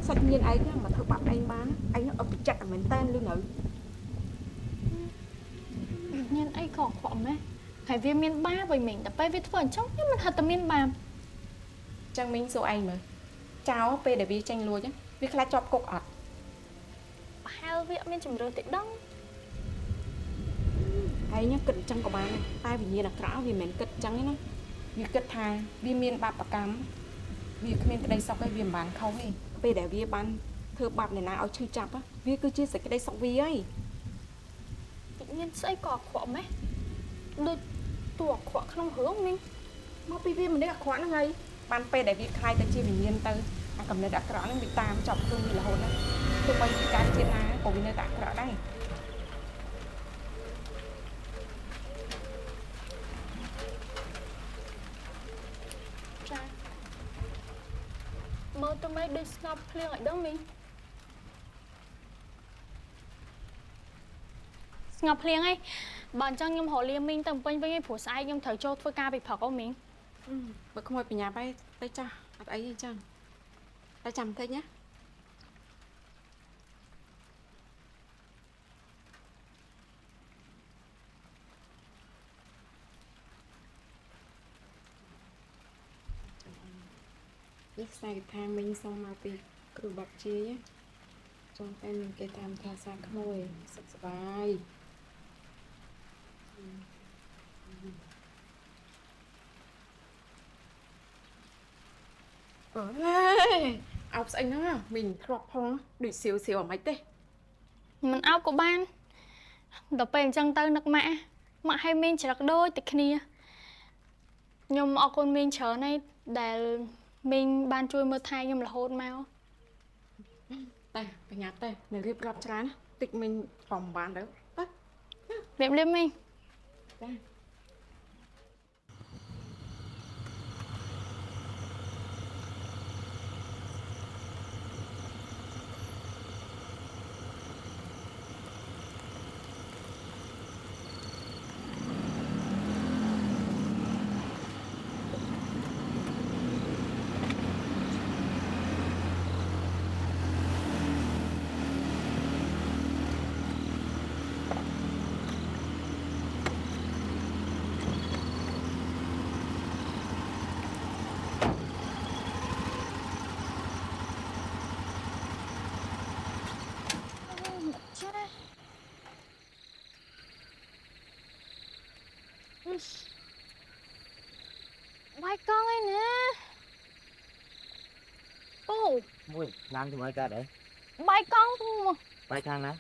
សាច់ញាតិឯងហ្នឹងមកធ្វើបាបឯងបានឯងអត់ប្រច័ក្តតែមែនតើឬនៅ វិញ្ញាណអីក៏ខ្វក់ម៉េះហើយវាមានបាបវិញមីងតែពេលវាធ្វើអញ្ចឹងខ្ញុំមិនហិតតែមានបាប ចឹងមីងសួរឯងមើលចៅពេលដែលវាចាញ់លួចវាខ្លាចជាប់គុកអត់ ប្រហែលវាអត់មានជំរឿទេដឹង ហើយញ៉ាំគិតអញ្ចឹងក៏បានតែវិញ្ញាណអាក្រក់វាមិនមែនគិតអញ្ចឹងទេណាវាគិតថាវាមានបាបកម្មវាគ្មានក្តីសុខទេវាមិនបានខុសទេពេលដែលវាបានធ្វើបាបអ្នកណាឲ្យឈឺចាប់វាគឺជាសេចក្តីសុខវាហើយ វិញ្ញាណស្អីក៏ខ្វក់ម៉េះដូចតួខ្វក់ក្នុងរឿងមីង មកពីវាមនុស្សអាក្រក់ហ្នឹងហើយបានពេលដែលវាខ្លាយទៅជាវិញ្ញាណទៅអាកំណត់អាក្រក់ហ្នឹងវាតាមចាប់ខ្លួនវារហូតណាទោះបីជាការជាតិណាក៏វានៅតែអាក្រក់ដែរ ចាមើលទៅមិនដូចស្ងប់ភ្លៀងឲ្យដឹងមីងស្ងប់ភ្លៀងហើយបើអញ្ចឹងខ្ញុំរកលាមីងទៅពេញវិញឯងព្រោះស្អែកខ្ញុំត្រូវចូលធ្វើការពីព្រឹកអូមីង បើក្មួយបញ្ញាបែរទៅចាស់អត់អីទេចឹងតែចាំបន្តិចណា នេះខ្សែកថាមីងសុំមកពីគ្រូបាត់ជាយចង់តែមានគេតាមថាសាក្មួយសុខសប្បាយអើយអោបស្អីហ្នឹងមីងធ្លាប់ផងដូចសៀវសៀវអាម៉េចទេ មិនអោបក៏បានដល់ពេលអញ្ចឹងទៅនឹកម៉ាក់ម៉ាក់ឲ្យមីងច្រឹកដូចតែគ្នា ខ្ញុំអរគុណមីងច្រើនហើយដែលមីងបានជួយមើលថែខ្ញុំរហូតមក តែប្រញាប់ទៅនៅរៀបរាប់ច្រើនតិចមិញបំបានទៅទៅ រៀបរៀបមីង ចា Quay con ấy nè. Pù, Mui, làm cho mấy ca đấy. bay con pù. Bay thang nè.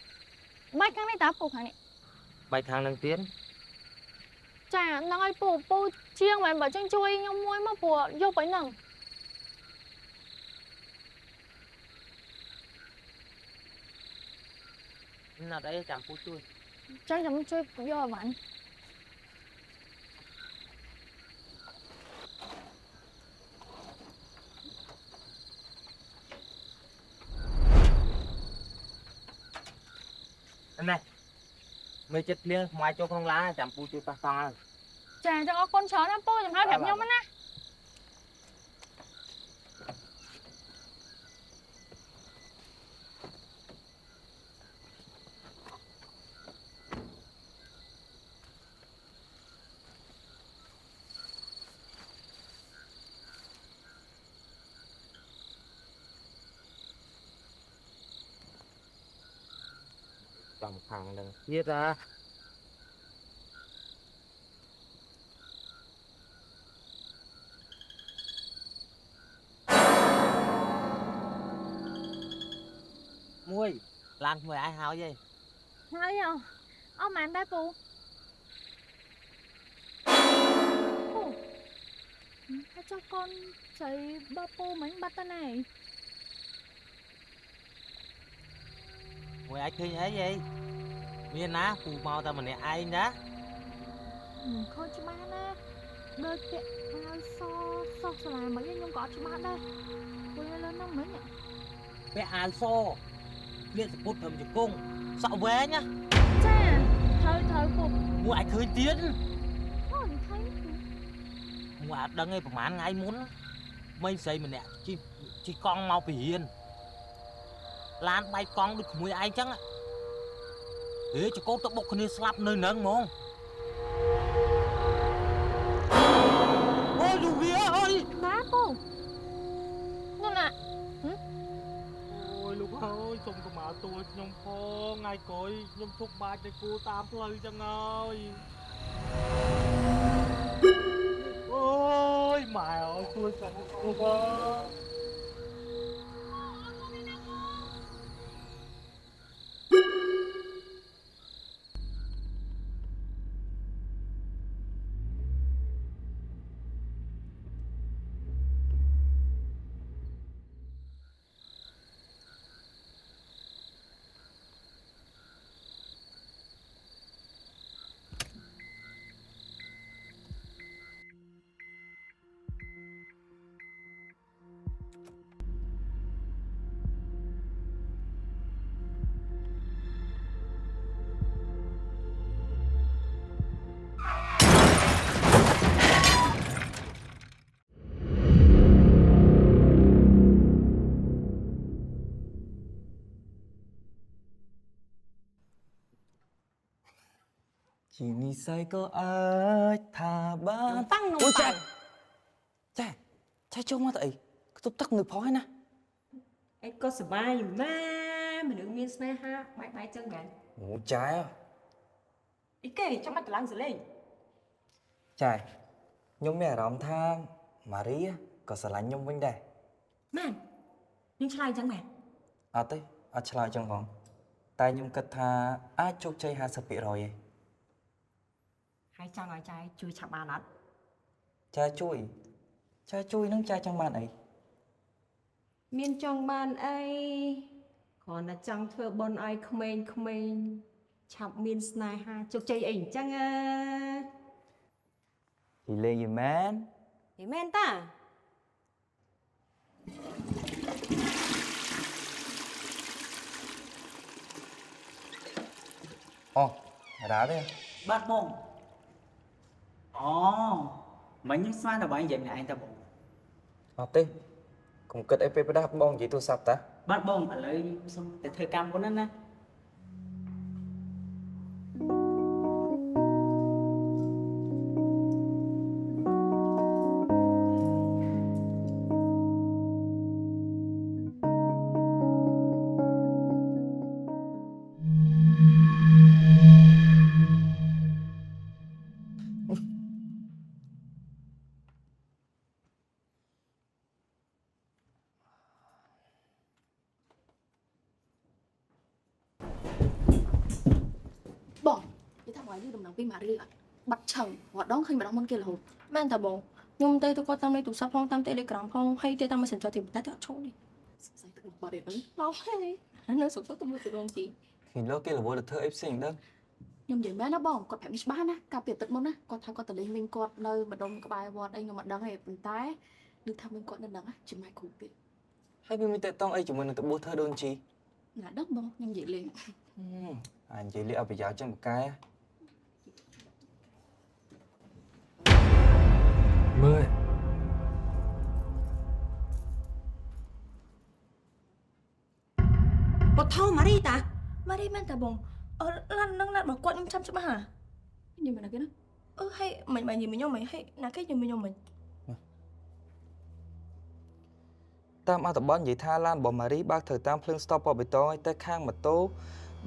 Bay con này ta pù khả này. Bay thang nâng tiến. Chà, năng ơi pù pù chiêng mà bảo chân chui nhông muối mà pù vô bấy nằng. Nào đây chẳng phút chui. Chắc chắn chui vô là bạn. Này. Mấy chết liêng ngoài cho không lá chẳng phút chui ta xong. Chà, cho con chó nó pù chẳng hai đẹp nhau mất nè. Cầm thằng đừng viết ra. Mui, làm mời ai hao vậy? Hai à? Ông màn ba pù. Pù. Hãy cho con thấy ba pù mảnh bắt ta này. Mui ai khơi thế gì? Miền ná, phù mau ta mình ai đó. Không chứ má nè. Đôi kẹ sao sao làm mấy nhưng có chứ má đây. Cô lên nó mấy nhỉ? Bé ai so. Liên sẽ cút thầm cho cung. Sợ vé nhá. Chà, thời phục. Mui ai khơi tiến. Thôi thấy. Mui ai đăng ấy bởi mán ngay muốn. Mấy giây mình nè, chỉ con mau bị hiền. Lan bay con được mùi ai chăng ạ. Thế cho cô tốc bốc khá slap nơi nâng mông. Ôi đủ ghê ơi. Má pù. Nên à. Ôi lúc ơi, chồng của má tôi nhông phô. Ngay cối, nhông thúc bạch để cô tám lời chăng ơi. Ôi mày ơi, tôi sợ cô quá. Chỉ ni say có ai thà ba tăng nông chạy chạy chạy trông mà tại tôi tắc người phói nè anh có sờ bay mà mình được miên snare ha bãi bãi chân bạn ngủ trái à ý kì trong mắt lăng rồi lên chạy nhung mẹ rõm thang Maria có sở lánh nhung vinh đây man nhưng trai chẳng bạn à tới à lại chẳng còn tay nhung cất tha ai chụp chơi 50% rồi ហើយចង់ឲ្យចៃជួយឆាប់បានអត់ Cha chui nâng cha trong bàn ấy. Miên trong ban ấy còn là chẳng thưa bọn ai không chọc miên snai ha chụp chơi ảnh chăng à. Thì lên gì man. Thì men ta. Ồ, đá đây. Bát bông. Ồ, mình những sao là bạn dành lại anh ta bông. Thế. Cũng cất ép đáp bông chỉ tôi sắp ta. Bát bông phải lấy xong để thời cam của nó nè. Bon, đi thằng ngoài đi đồng viên mà đi ạ. Bắt chồng, họ đón khi mà đón món kia là hụt. Men ta bon. Nhung tây tôi có tâm đây tụ sắp phong tâm Telegram phong hay tây tâm mà sẵn cho thì ta tự chỗ đi. Sai tự bỏ để vấn. Lo hay. Nó sụp sốt tôi mua từ luôn chị. Thì lúc kia là vô được thơ ép sinh đó. Nhưng vậy bé nó bon, còn phải miss bán á, cà biệt tật môn á, còn thay con tật lên mình cột nơi mà đông cái bài vọt anh mà đắng hẹp tái. Được thằng mình cột nên đắng á, chỉ mai cụ biệt. Hay vì mình tệ tông ấy chúng mình là tự bố thơ đơn chi. Là đất bon, nhưng vậy liền. Anh chỉ liệu phải giáo cho một cái. មើល Bọt thâu mà đi ta. Mà đi men ta bon. Lăn nâng lăn bảo quạt nhưng chăm chăm hả? Nhưng mà là cái đó. Hay mày nhìn mình nhau mày hay là cái nhìn mình nhau mình. Tam ao tập bón vậy tha lan bỏ mà đi bác thời tam phượng stop bỏ bê tông ấy tay khang mà tố.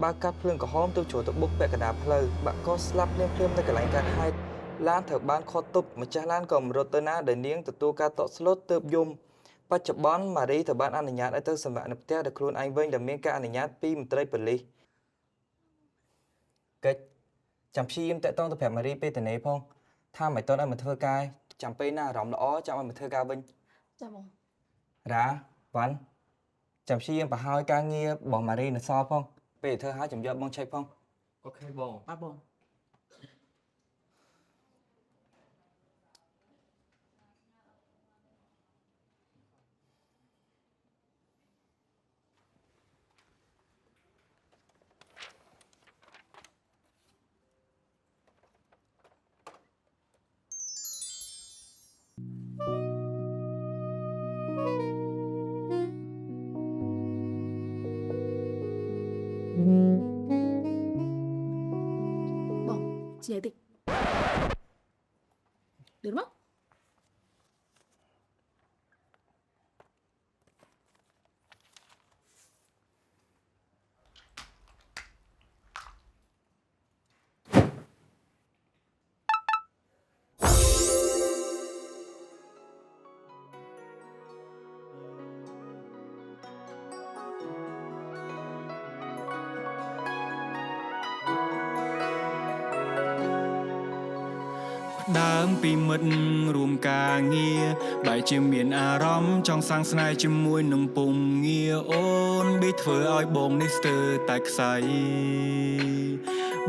Ba cắt phượng có hóm tiêu chỗ tập bốc bẹ cả đá phơi. Bạn có slap lên phượng tay cả lạnh cả hai. Lan thở ban kho tụp mà cha lan còn rô tơ na để niếng từ tu ca tọt slot tớp yum. Bắt chập bón mà đi thở ban ăn nhạt ở tới sầm vạn nập tea được luôn anh vinh để miếng ca ăn nhạt pi một tray bẩn ly. Kết chăm chi im tại tông tập phèm mà đi pe từ này phong. Tham mày tông ăn mà thưa cai chăm pe na rõm lõ chăm ăn mà thưa ca vinh. Chào bon. Đã, vẫn chăm chi em bà hai ca nghe bỏ mà đi là so phong. Về thơ hai chấm giờ bông chạy phong. Ok bon. Bát bông. Bon, chị ấy tịch. Được không? Đang bị mất rùm cả nghe bài chim miền à rõm trong sáng snai chim môi nồng bùng nghe ôn biết vừa oi bông nít từ tại say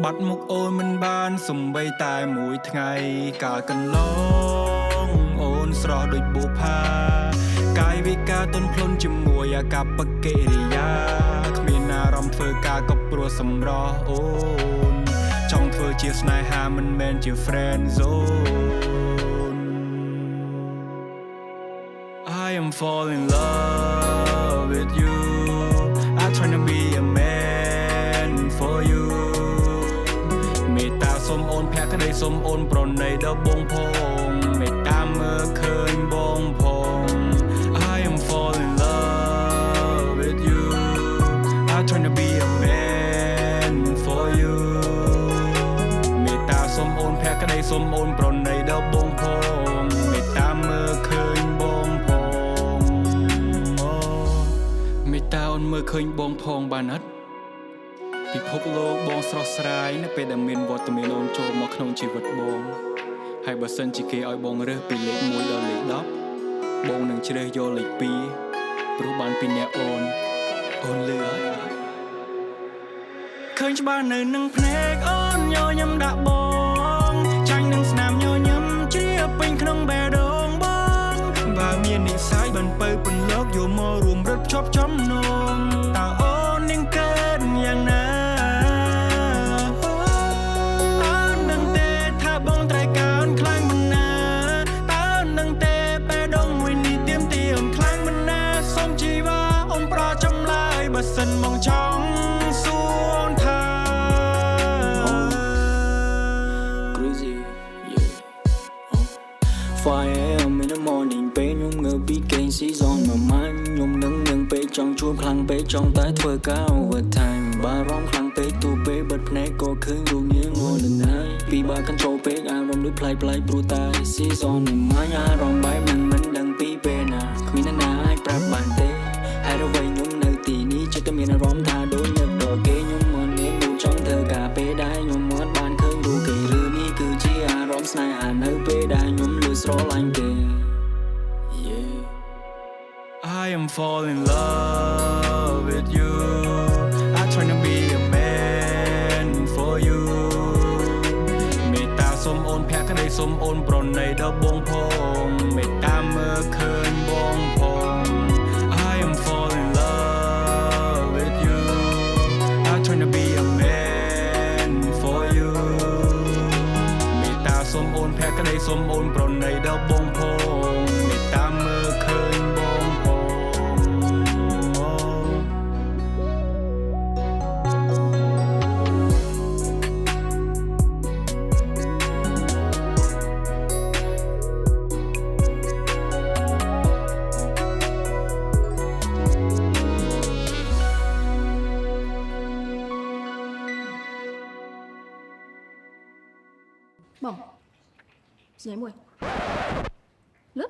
bắt mục ôn mình ban sum bay tai mũi ngày cả cần long ôn sro đôi bù pha cái vi ca tôn plon chim mùi à cặp bậc kệ ya miền à rõm vừa ca cọp rùa sầm rò ôn trong thơ chia snai ha mình men chia friend zone I am falling in love with you I try to be a man for you មេត្តាសូមអូនភក្តីសូមអូនប្រណីដល់បងផងមេត្តាមើលឃើញបងផង I am falling in love with you I try to be a man for you មេត្តាសូមអូនភក្តីសូមអូនប្រណីដល់បងផងមេត្តាមើលឃើញបងផងមេត្តាអូនមើលឃើញបងផងបានអត់ពិភពលោកបងស្រស់ស្រាយនៅពេលដែលមានវត្តមានអូនចូលមកក្នុងជីវិតបង ហើយបើសិនជាគេឲ្យបងរើសពីលេខ1ដល់លេខ10បងនឹងជ្រើសយកលេខ2ព្រោះបានពីអ្នកអូនលឺហើយឃើញច្បាស់នៅនឹងភ្នែកអូនញញឹមដាក់បងចាញ់នឹងស្នាមញញឹមជ្រាបពេញក្នុងបេះដូងបងបើមាននិស្ស័យបានបើពន្លកយកមករួមរត់ភ្ជាប់ចំណងតើអូននឹងកើតយ៉ាងណាអូននឹងទេថាបងត្រូវការខ្លាំងមិនណាតើនឹងទេបេះដូងមួយនេះទៀមទាអូនខ្លាំងមិនណាសូមជីវ៉ាអូនប្រចំឡាយបើសិនបងចង់សួរថា Crazy yeah 5 AM in the morning ពេលខ្ញុំងើបពីគេង season មួយម៉ាញ់ខ្ញុំនឹងពេលចង់ជួបខ្លាំងពេកចង់តែធ្វើការ overtime បារម្ភខ្លាំងពេកទូពេលបិទភ្នែកក៏ឃើញរូបនាងងល់ណាស់ពីបើ control ពេកអារម្មណ៍ដូចប្លែកព្រោះតែ season មួយម៉ាញ់អារម្មណ៍បែបមិនដឹងពីពេលណាគ្មានអ្នកណាអាចប្រាប់បានទេហើយអ្វីខ្ញុំនៅទីនេះចិត្តតែមានអារម្មណ៍ថាដូចនឹកដល់គេខ្ញុំមិនមានដូចចង់ធ្វើការពេលដែលខ្ញុំមិនបានឃើញរូបគេឬនេះគឺជាអារម្មណ៍ស្នេហានៅពេលដែលខ្ញុំលឺស្រឡាញ់គេ I am falling in love with you I try to be a man for you មេត្តាសូមអូនភក្តីសូមអូនប្រណីដល់បងផងមេត្តាមើលឃើញបងផង I am falling in love with you I try to be a man for you មេត្តាសូមអូនភក្តីសូមអូនប្រណីដល់បងផងមេត្តាមើលឃើញបងបងស្ញៃមួយលឹក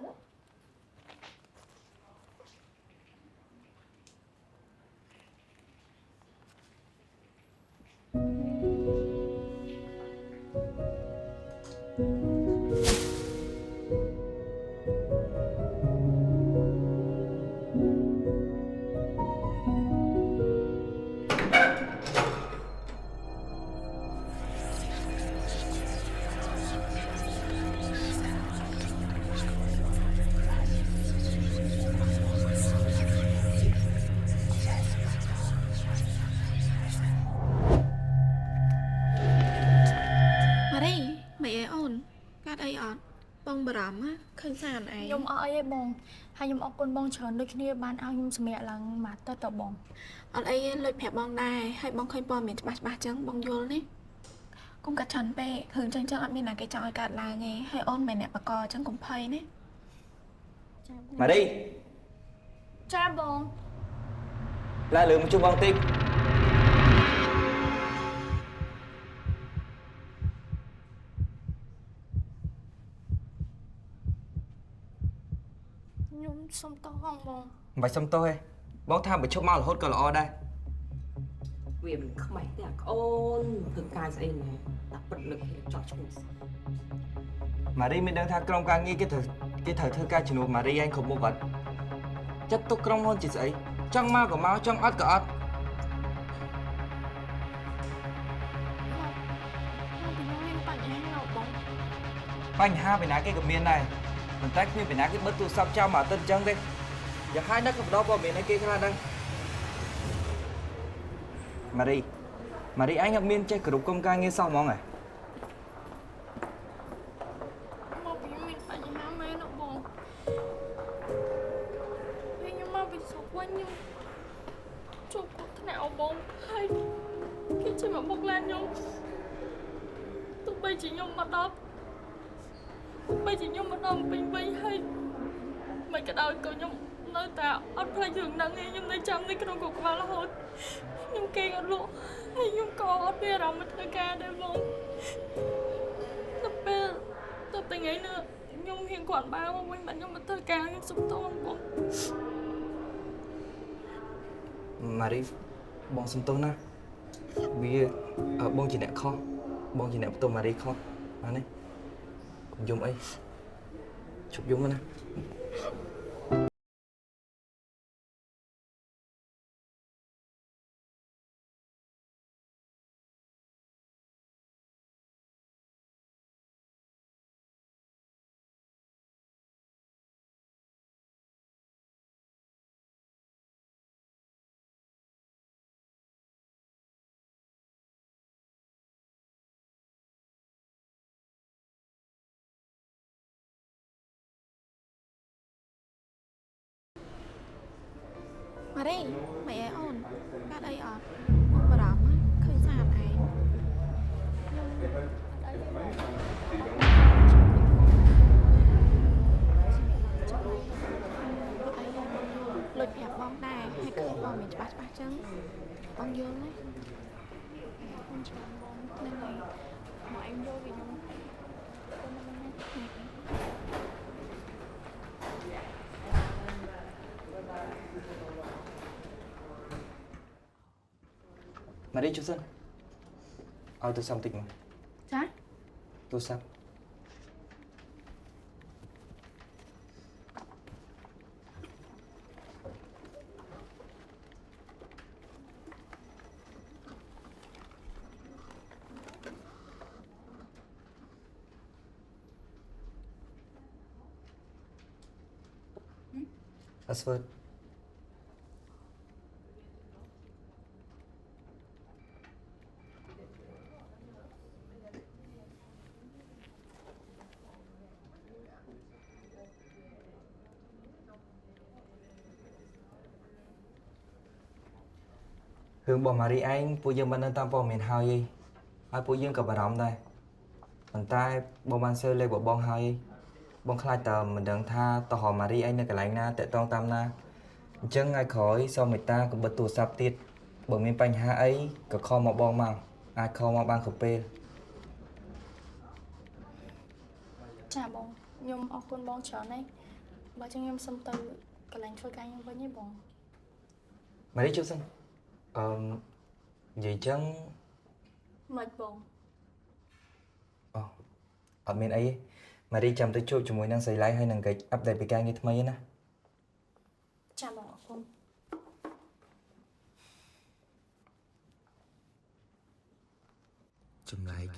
បងបារម្ភឃើញសារឯងខ្ញុំអត់អីទេបងហើយខ្ញុំអរគុណបងច្រើនដូចគ្នាបានឲ្យខ្ញុំសម្រាប់ឡើងមកទៅបងអត់អីទេលុយប្រាប់បងដែរហើយបងឃើញព័ត៌មានច្បាស់ចឹងបងយល់នេះកុំកាត់ច្រើនពេកគ្រឿងចឹងអត់មានណាគេចង់ឲ្យកាត់ឡើងទេហើយអូនមិនអ្នកបកចឹងកុំភ័យណាម៉ារីចាបង lại lượm một chút băng tích nhung xong to khôngបង Mày xong tôi bóng tham bị chốc mau là hốt cờ lọ đây វាមិនខ្មេះទេអាក្អូនធ្វើការស្អីណែតែពិតនឹកចោះឈ្មោះ Marie mình đang tha trong ca nghi cái thời thư ca chỉ nụ Marie anh không mua vật chất tốt trong hôn chỉ ấy trong ma của máu trong ớt của ớt bánh ha phải ná cái miền này mình tách như phải ná cái bất tu sao trao mà tân chân đi giờ hai nước không đó vào miền này kia khá đang Marie anh gặp miền chơi cửa công ca nghe sao mong này chị Nhung mà đâm bây chị Nhung mà đâm bình bình hay mày cái đời của Nhung nơi tạo ớt phải dường nắng nghe Nhung nơi chăm nơi cái đồng cục vào là hốt Nhung kê ngọt lụa hay Nhung có ớt bia rộng mà thơ ca đây mong tập tình ấy nữa Nhung hiện quản báo mà quanh bạn Nhung mà thơ ca Nhung sống tốt không bông Marie bông sống tốt nè vì bông chỉ nẹ khó bông chỉ nẹ tôi Marie khó anh ấy Dùng ấy. Chụp dùng nè. Mà đi, mẹ ấy ổn. Các đây ở bà đóng á, khơi sàn này. Lột đẹp bóng đài hay khơi bóng mình bắt chân. Bóng dương đấy. Không chỉ bóng nên này mọi em vô vì nhau. Mà đi chút dân. Tôi xong tịch mà. Dạ? Tôi xong. Password. Hướng bỏ mà đi anh,ពួកយើងបាននៅតាមព័ត៌មានហើយឯងហើយពួកយើងក៏បារម្ភដែរប៉ុន្តែបងបានសើលេខរបស់បងហើយបងខ្លាចតើមិនដឹងថាតោះម៉ារីឯងនៅកន្លែងណាតាក់ទងតាមណាអញ្ចឹងថ្ងៃក្រោយសូមមេត្តាកុំបិទទូរស័ព្ទទៀតបើមានបញ្ហាអីក៏ខលមកបងមកអាចខលមកបានគ្រប់ពេល ចាបងខ្ញុំអរគុណបងច្រើនណាស់បើចឹងខ្ញុំសុំទៅកន្លែងធ្វើការខ្ញុំវិញទេបង ម៉ារីជុំសិននិយាយចឹង មិនបង អត់មានអីម៉ារីចាំទៅជួបជាមួយនឹងស្រីឡៃហើយនឹងកិច្ចអាប់ដេតពីការងារថ្មីណា ចាបងអរគុណ ចម្លែក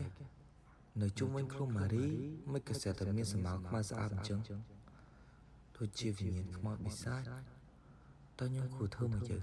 នៅជុំវិញខ្លួនម៉ារីមិនក៏ស្ទើរតែមានសម្ោកខ្មៅស្អាតអញ្ចឹងដូចជាវិញ្ញាណខ្មោចបិសាចតើខ្ញុំគួរធ្វើមកយើង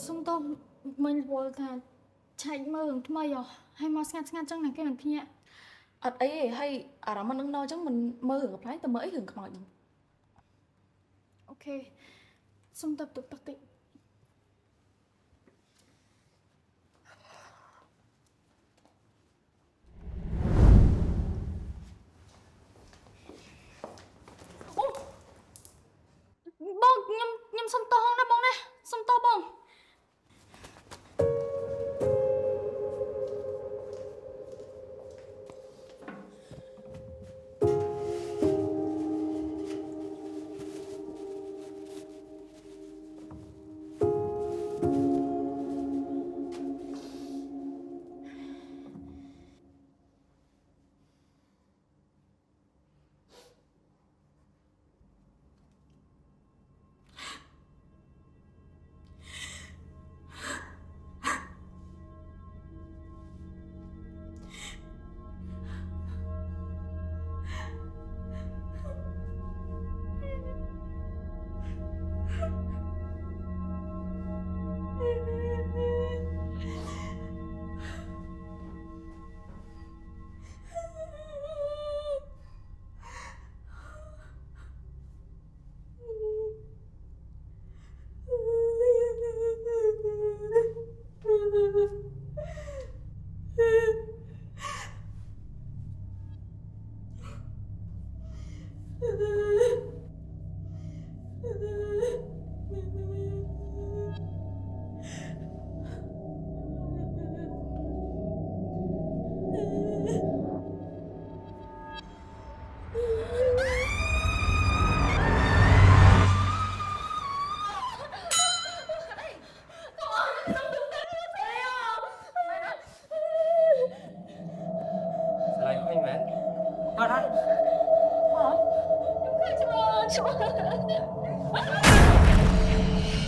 សុំតោមិនវល់ថាឆែកមើលថ្មីហើយមកស្ងាត់ចឹងណាគេមិនភ្ញាក់ អត់អីទេហើយអារម្មណ៍មិនដឹងដល់អញ្ចឹងមិនមើលរឿងកំ pl តែមើលអីរឿងខ្មោចហ្នឹង អូខេសុំទៅទុកតិច បងខ្ញុំសុំតោះណាបងណាសុំតោះបង អ lại khoanh mến អត់អត់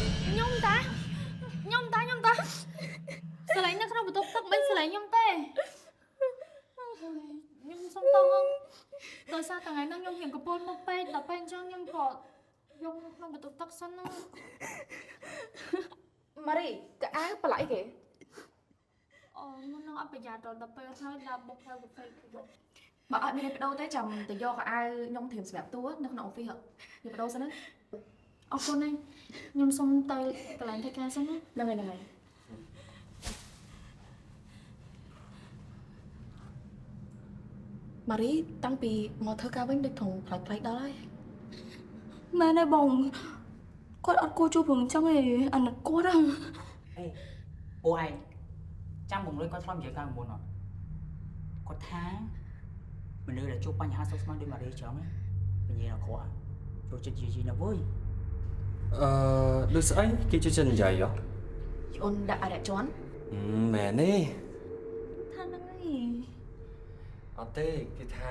ខ្ញុំតាស្រឡាញ់នៅក្នុងបន្ទប់ទឹកមិនស្រឡាញ់ខ្ញុំទេខ្ញុំសុំទោសដោយសារថ្ងៃហ្នឹងខ្ញុំរៀងកំពូលមកពេកដល់ពេលអញ្ចឹងខ្ញុំក៏យកនៅក្នុងបន្ទប់ទឹកសិនណា ម៉ារីកៅអៅប្រឡាក់អីគេ អូមុននឹងអត់ប្រយ័ត្នដល់ពេលហើយដល់បុកហើយកាហ្វេទៅ បើអត់មានឯបដូរទេចាំទៅយកកៅអៅខ្ញុំធៀមសម្រាប់តួនៅក្នុងអូហ្វីសយកបដូរសិនណា អរគុណណាខ្ញុំសុំទៅកន្លែងធ្វើការសិនណា ហ្នឹងហើយម៉ារីតាំងពីមកធ្វើការវិញដូចធំផ្លាច់ដល់ហើយ មែនទេបងគាត់អត់គួរជួបព្រឹងអញ្ចឹងឯងអាណិតគាត់ហ្នឹង អេអូឯងចាំបំលុយគាត់ឆ្លងនិយាយកាលមុនអត់គាត់ថាមនុស្សដែលជួបបញ្ហាសុខស្មារតីដូចម៉ារីចឹងវិញ្ញាណអក្រក់ចូលចិត្តយីណាវើយ ដូចស្អីគេជួយចិត្តនិយាយហ៎ អូនដាក់អរិយជន់ មែនទេ ថាហ្នឹងឯង អត់ទេគេថា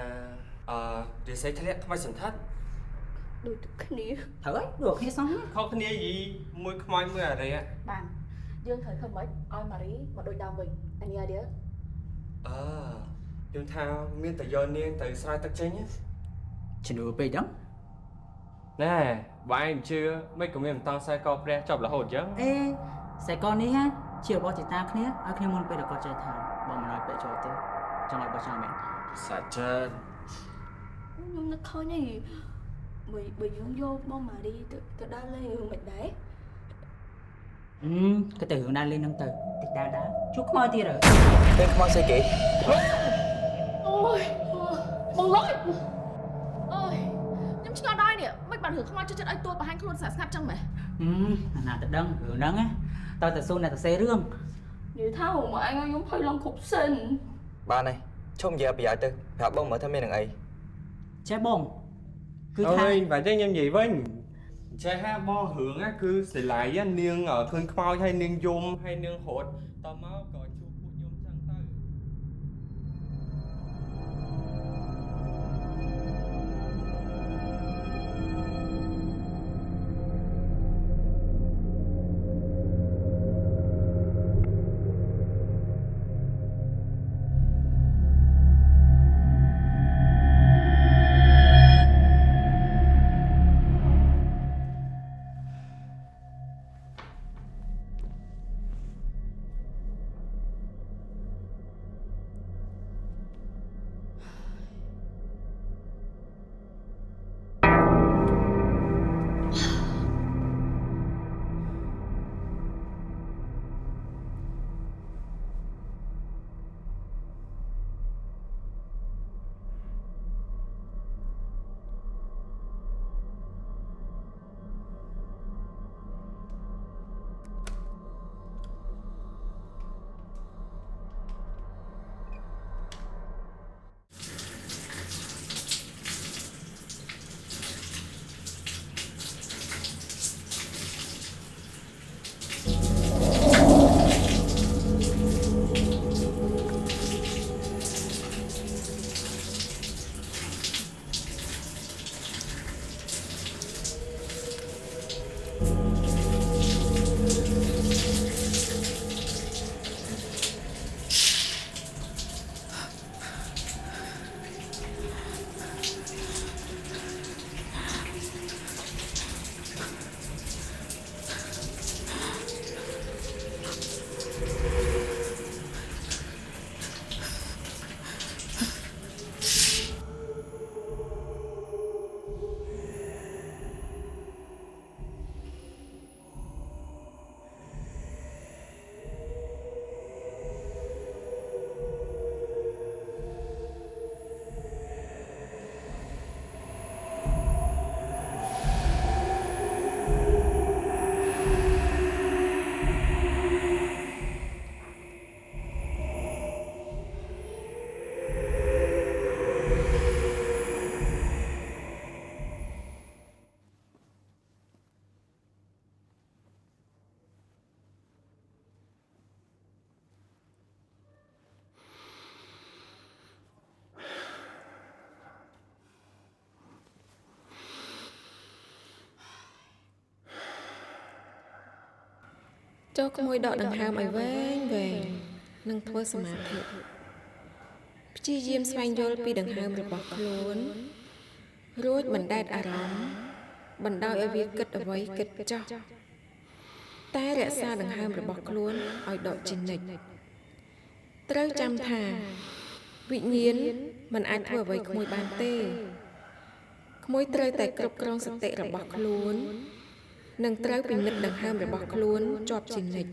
រិស័យធ្លាក់ខ្វាច់សន្ធិដ្ឋ ដូចទឹកគ្នា ត្រូវហើយដូចគ្នាសោះ ខុសគ្នាយីមួយខ្មោចមួយអារែ បានយើងត្រូវធ្វើម៉េចឲ្យម៉ារីមកដូចដើមវិញ Any idea យល់ថាមានតែយកនាងទៅស្រែទឹកចេញ ជំនួពេកចឹង ណែបើឯងជឿមិនក៏មានបន្តខ្សែកព្រះចប់រហូតអញ្ចឹង អេខ្សែកនេះហ่าជារបស់ចេតាគ្នាឲ្យគ្នាមុនពេលដែលគាត់ចេះថាបើមិនឲ្យពាក់ជាប់ទេចង់ឲ្យបើចាំមែន សាច់ចិត្ត ខ្ញុំនឹកឃើញឯងបើយើងយកបងម៉ារីទៅដើរលេងរឿងមិនដែរ ក៏ទៅរឿងដើរលេងហ្នឹងទៅតិចដើរជួបខ្មោចទៀតហើយ ពេលខ្មោចស្អីគេ អូយបងលុយអូយខ្ញុំឆ្ងល់ដែរនេះមិនបានរឿងខ្មោចចិត្តឲ្យតួបង្ហាញខ្លួនស្ងាត់ចឹងមែន ណាទៅដឹងរឿងហ្នឹងណាតើទៅសួរអ្នកទៅសេរឿង និយាយថាហូមកអញខ្ញុំភ័យឡើងគ្រប់សិន បានហើយឈុំនិយាយប្រយ័ត្នទៅប្រាប់បងមើលថាមាននឹងអី ចេះបងគឺ អើ ថា យបើទេខ្ញុំនិយាយវិញចេះហាបងរឿងណាគឺស្រឡាយនាងឃើញខ្មោចហើយនាងយំហើយនាងរត់តមកក៏ជួបពួកខ្ញុំចឹងទៅ អ ចុះក្មួយដកដង្ហើមឲ្យវែងនិងធ្វើសមាធិព្យាយាមស្វែងយល់ពីដង្ហើមរបស់ខ្លួនរួចបណ្ដែតអារម្មណ៍បណ្ដោយឲ្យវាគិតអ្វីគិតចោះតែរក្សាដង្ហើមរបស់ខ្លួនឲ្យដកជានិច្ចត្រូវចាំថាវិញ្ញាណមិនអាចធ្វើអ្វីក្មួយបានទេក្មួយត្រូវតែគ្រប់គ្រងសតិរបស់ខ្លួននិងត្រូវពិនិត្យដង្ហើមរបស់ខ្លួនជាប់ជានិច្ច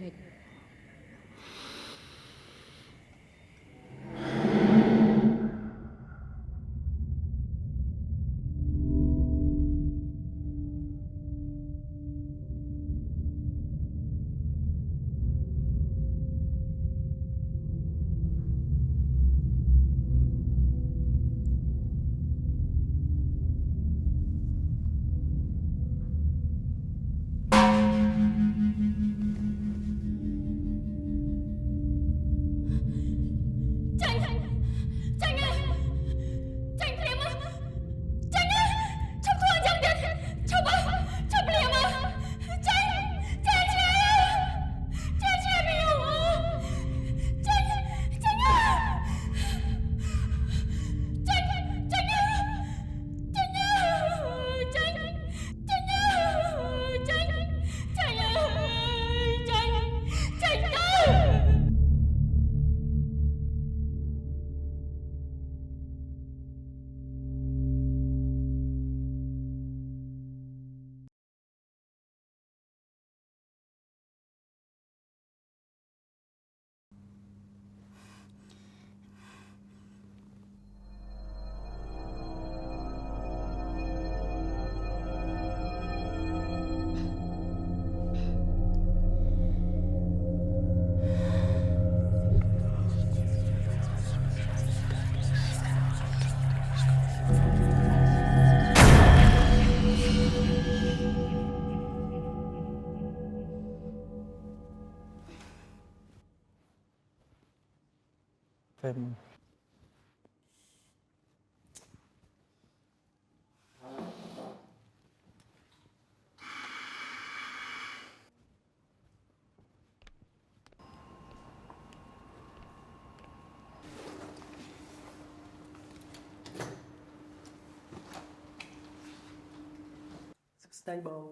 ស្ដាយបង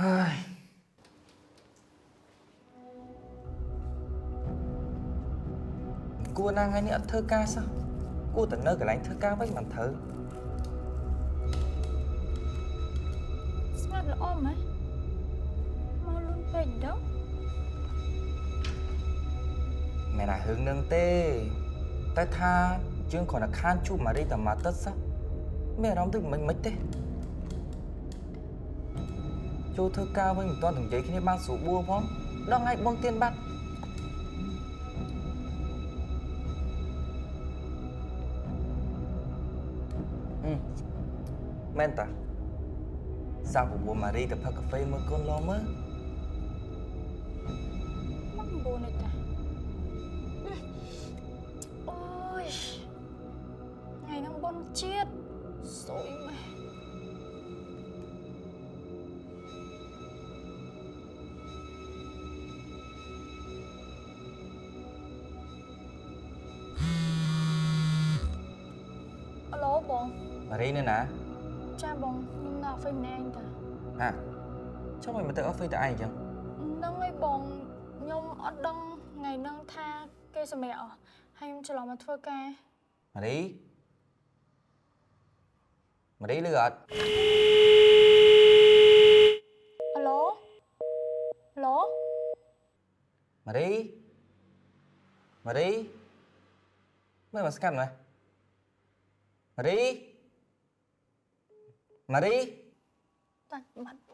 ហើយគួរណាថ្ងៃនេះអត់ធ្វើការសោះគួរតែនៅកន្លែងធ្វើការវិញមិនត្រូវស្មាតល្អម៉េចមកលូនពេកដល់មិនណារឿងនឹងទេតែថាយើងគ្រាន់តែខានជួបម៉ារីតាម៉ាទឹកសោះមានអារម្មណ៍ទៅមិនទេចូលធ្វើការវិញមិនទាន់ទៅនិយាយគ្នាបានស្រួលបួលផងដល់ថ្ងៃបងទៀនបាត់មែនតាសាប់បួលម៉ារីទៅផឹកកាហ្វេមើលកូនឡមើលមកបួននេះតាអូយថ្ងៃហ្នឹងបុណ្យជាតិសុយម៉ែអាឡូបងម៉ារីនៅណាចាបងខ្ញុំនៅអហ្វេម្នាក់ឯងតាចុះមិនទៅអហ្វេតឯងចឹងហ្នឹងហើយបងខ្ញុំអត់ដឹងថ្ងៃហ្នឹងថាគេសម្រាប់អស់ហើយខ្ញុំច្រឡំមកធ្វើការម៉ារីលឺអត់អាឡូម៉ារីមើលមកស្កាត់មើលម៉ារីតាច់បាត់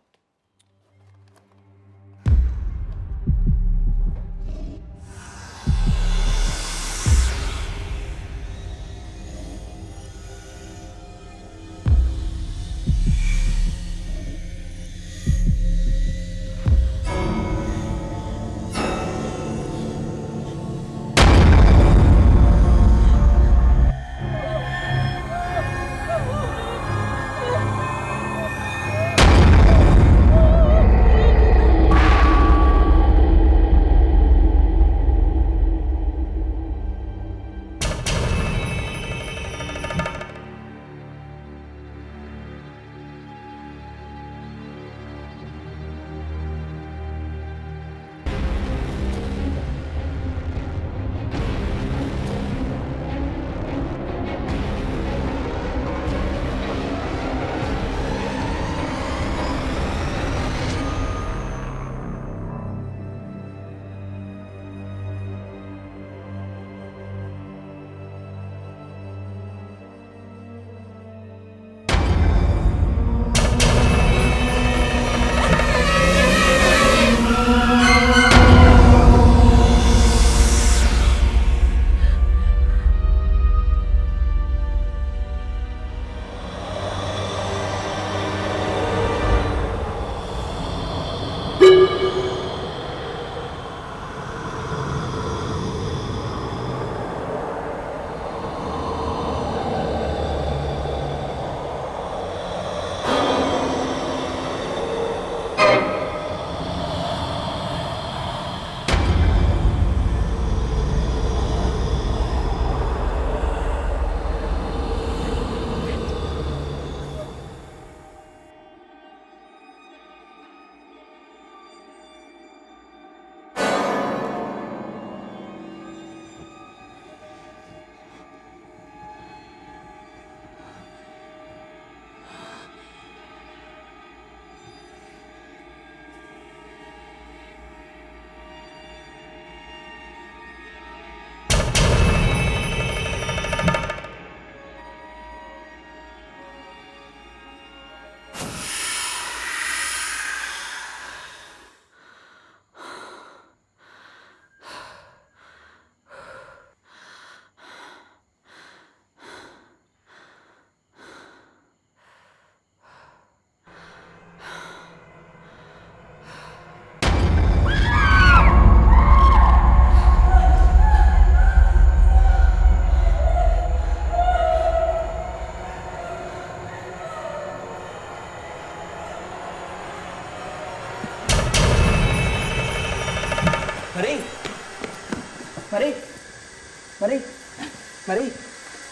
Marie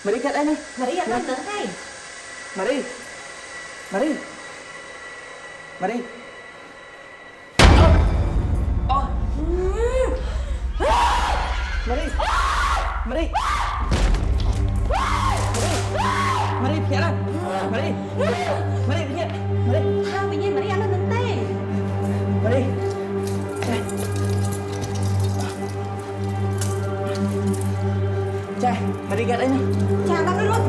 Marie cắt đây này. Marie ăn nữa hay. Marie Marie Marie Marie Marie Marie phía đây. Marie Marie phía. Marie Sao tự nhiên Marie ăn nữa tê. Marie Trai Marie ghét đấy này. Chà tao luôn.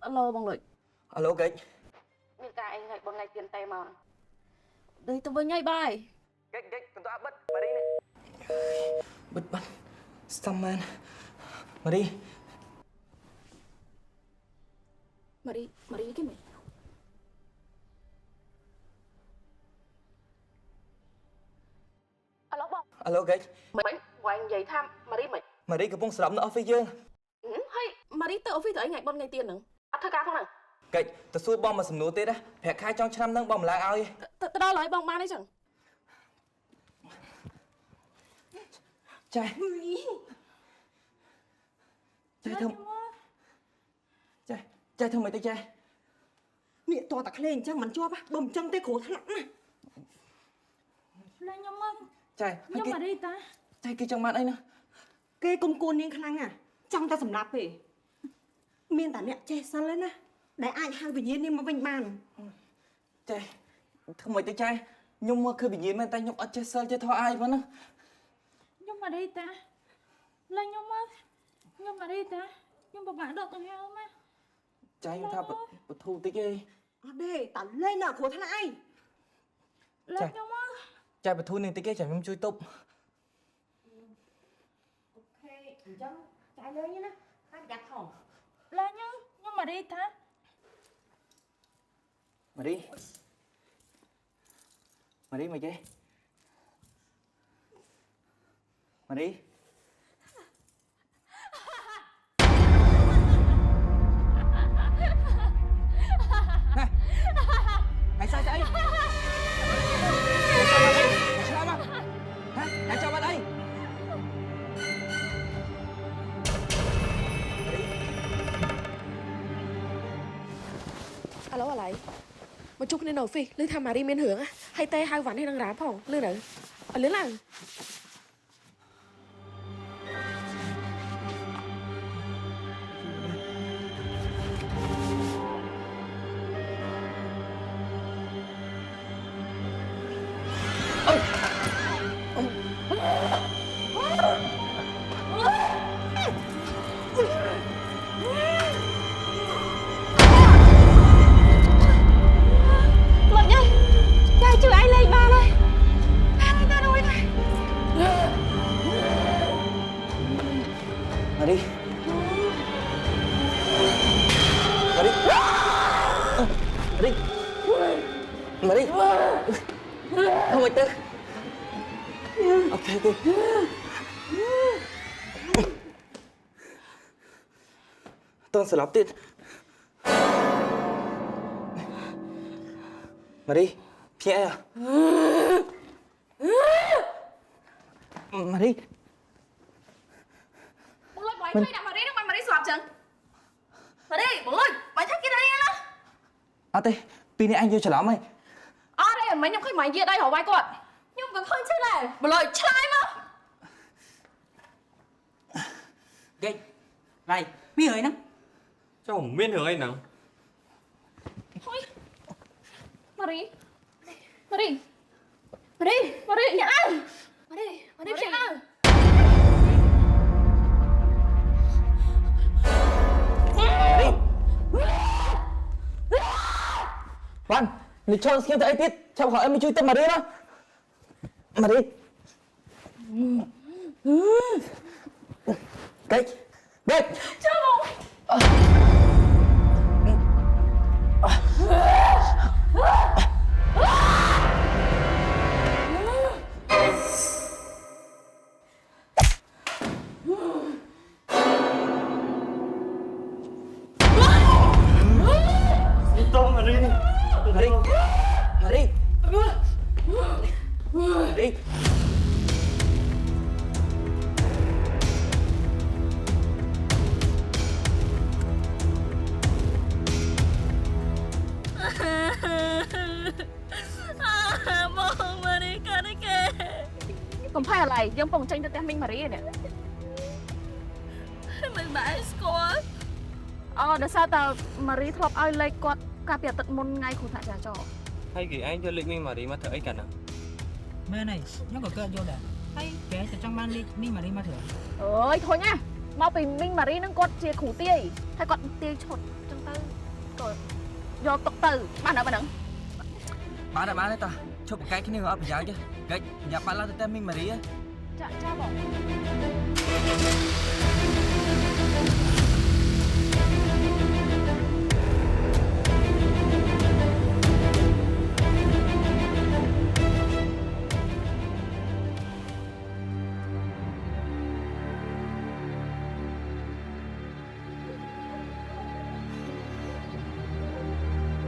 Alo bông Lịch. Alo Kịch.មានការអីថ្ងៃបុណ្យថ្ងៃទៀនតែមកដេកទៅវិញហើយបាយ Kịch tụi tao bứt Marie này. Bứt Stuntman Marie Marie cái mày Alo bông. Alo Kịch. Mày ngoài anh vậy tham Marie mày Marie កំពុងស្លាប់នៅ office យើង ហើយ Marie ទៅ office ទៅថ្ងៃបុណ្យថ្ងៃទៀនហ្នឹងអត់ធ្វើការផងហ្នឹង កិច្ចទៅសួរបងមកសំណួរទៀតណាប្រាក់ខែចុងឆ្នាំហ្នឹងបងមិនឡើងឲ្យ ទៅដល់ហើយបងបានអីចឹង ចាធ្វើមិនទៅចា Nị to tạc lên chắc mình cho bác bầm chân tê khổ thằng này. Là nhưng mà ចា nhưng mà đi ta ចាគេចង់បានអីណា Kê công côn nên khăn à. Trong ta sầm lạp về. Miên tả nẹ che săn lên á. Để ai hai bình nhiên đi mà vinh bàn. ចាធ្វើមិនទៅចាខ្ញុំមកគឺវិញ្ញាណមែនតែខ្ញុំអត់ចេះសិលចេះធោះអាយប៉ុណ្ណា nhưng mà đi ta là nhưng mà đi ta nhưng mà bạn được rồi heo mà ចាខ្ញុំថាបធូរតិចឯង Ở đây tả lên à khổ thằng ai. là Trời. nhưng mà ចាបធូរនឹងតិចឯងចាំខ្ញុំជួយទប់ Ok, chân trái lên nhá. Hai gạt hỏng. là nhưng mà đi ta Marie Marie mày kia Marie Này mày sao vậy? Mày sao mà? Hả? Mày sao vào đây? Aloอะไรมาจุกในหนอฟิหรือทำมารีเมนเหืองอะให้เต้ให้หวันให้นางร้านพ่องหรือไหนหรือหลัง Lợn ơi trai chưa ai lên ba ơi ba ơi ta đâu đây Marie Marie không phải tức ok tôi sẽ lọc tiền Marie phía à Marie Bông lôi bói chơi đạp Marie nước Marie sọp chừng Marie bông lôi bói thích cái đây á à tê pin này anh vô trở lắm mày ở đây mấy nhóm khách mày kia đây hổ vai con nhưng vẫn hơi chơi này bông lôi chơi mà Kịch này mi ơi nó Cháu không biết hưởng anh nào. thôi Marie Marie Marie Marie nhã Marie Marie nhã Văn, mày cho xem thấy tiết, chào hỏi em mới chui tên Marie đó. Marie. Cách. Cách. chưa bông Marie Marie Marie Bông Marie cả đấy kìa. Không phải là dân phòng tranh cho tem Minh Marie nè. Mình bãi score. Đã sao tao Marie thọp ai lấy quạt cà bìa tận môn ngay khu thả trà trò. Hay kì anh cho lịch Minh Marie mà thở ấy cả nào. Mẹ này, nó có cơ vô đã. Hay kẻ từ trong ban đi mà đi mà thử. Ơi thôi nha. Mau bình Minh Marie nâng quạt chia khủ tia. Hay quạt tia chột trong tư. Rồi do tộc tử. Bạn ở bên đứng. Má đấy ta. Chụp một cái này ở bên trái chứ. Cái nhà bạn là tên Minh Marie á. Cha bỏ.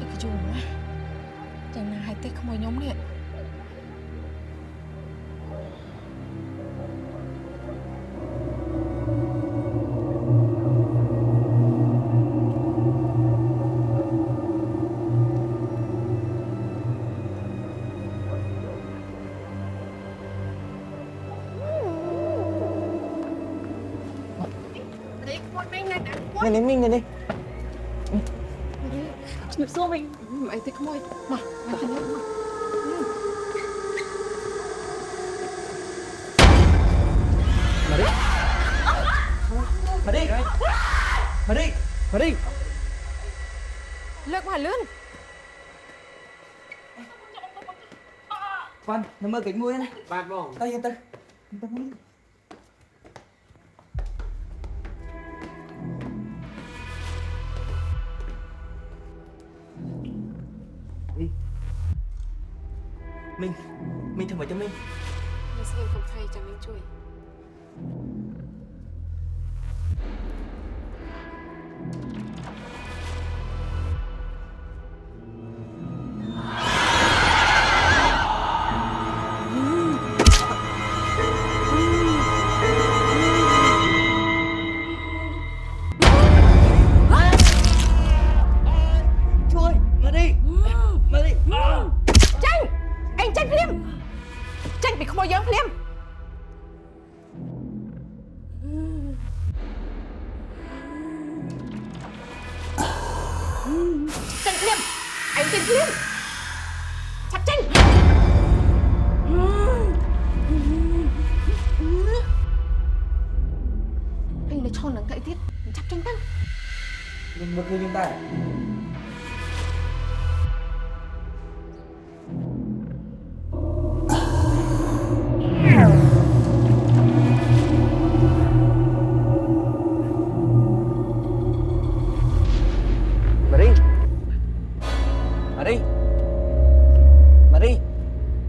Cái chuồng á. Chẳng nào hai tết không có nhóm điện. Này Minh này đi. Chụp xuống mình. Mày tết không ơi. Mà thằng nhóc mà. Marie Lược mà lươn. Quan, nó mơ kính mũi này. Bạt bông. Tao yên tâm. Đi. Mình thử vào cho Minh. Mình xem không thay cho mình chui. Tranh phim. Tranh bị không bao giờ phim. Tranh phim. Anh tranh phim. Chặt tranh. Anh lấy cho nắng cậy tiết. Chặt tranh tăng. Đừng mơ khơi chúng ta.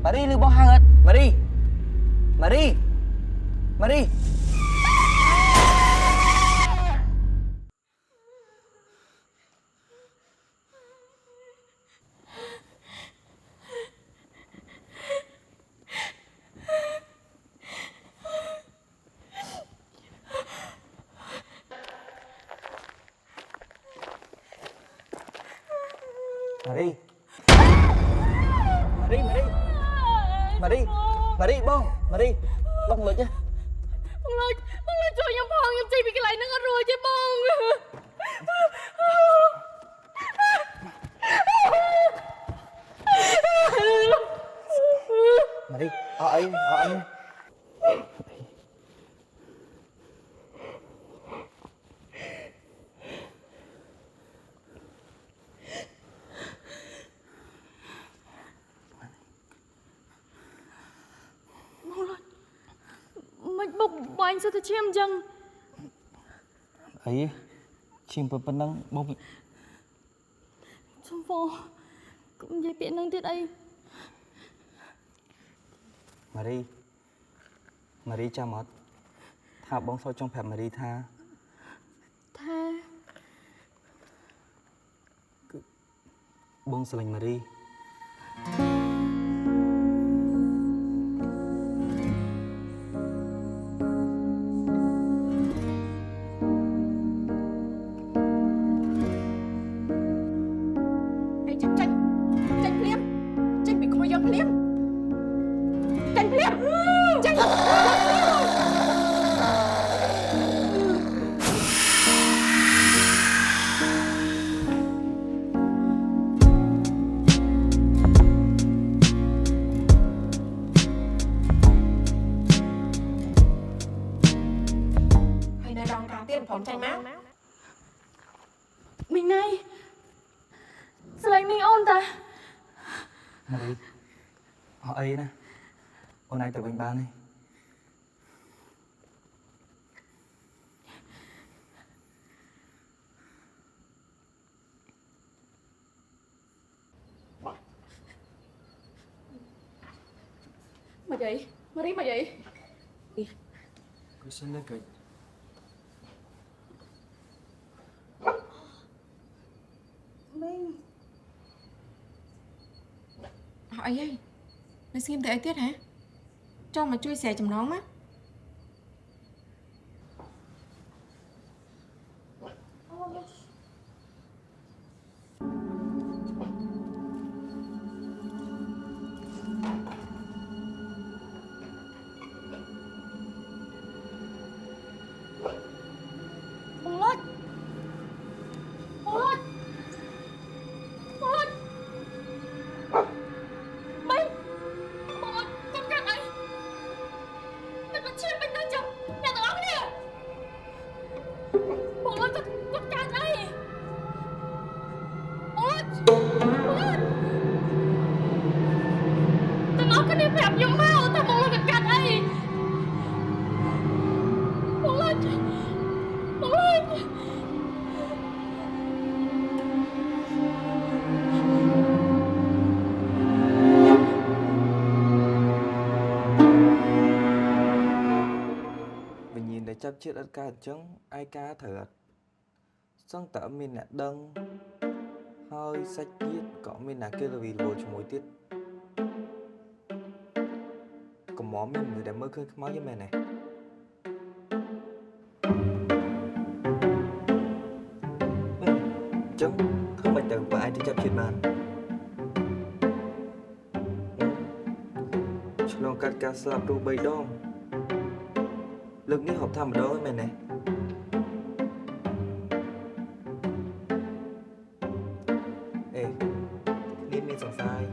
Marie lưu bó hàng hết. Marie Marie Marie Marie Marie bông lượt chứ. Bông lượt cho nhầm phong nhầm chi bị cái này nó ngất rồi chứ bông. Marie ở anh Bọn anh sao thế chứ em chăng? ấy chim phần năng bông Trong phố cũng dây biển năng tiết ấy. Marie cha mất thả bông soi trong phẹp Marie tha បងស្រឡាញ់ម៉ារី ឯងចេញចេញភ្លាមចេញពីក្មួយយើងភ្លាមចេញភ្លាមចេញ ហើយនៅដងការទៀតព្រមចេញមក មីងណៃស្រឡាញ់មីងអូនតា ម៉ារីអត់អីណាអូនឯងទៅវិញបានទេ Mà vậy? Mà đi mà vậy? cứ xin lên kịch Hỏi ơi, mày xem thấy ai tiết hả? Cho mà chui xẻ chùm nón á. Bông lốt Bông lốt Bông lốt Mày Bông lốt con cắt ấy Mày còn chuyện mình đang chồng nhà tao óc nè Bông lốt con cắt ấy Bông lốt Bông lốt tao óc cái này phẹp giống mau tao bông lốt con cắt ấy Bông lốt Bông lốt Mình nhìn để chấp chết ớt ca trứng ai ca thở xong tở mình nè đâng hơi sách giết có mình nè kia là vì vô cho mối tiết còn món mình người để mơ khơi máu với mẹ này trứng không phải từ và ai đi chấp chết bàn Long cắt ca slap đu bay đong lực ní học thăm ở đó với mày này ê nên mình sẵn sai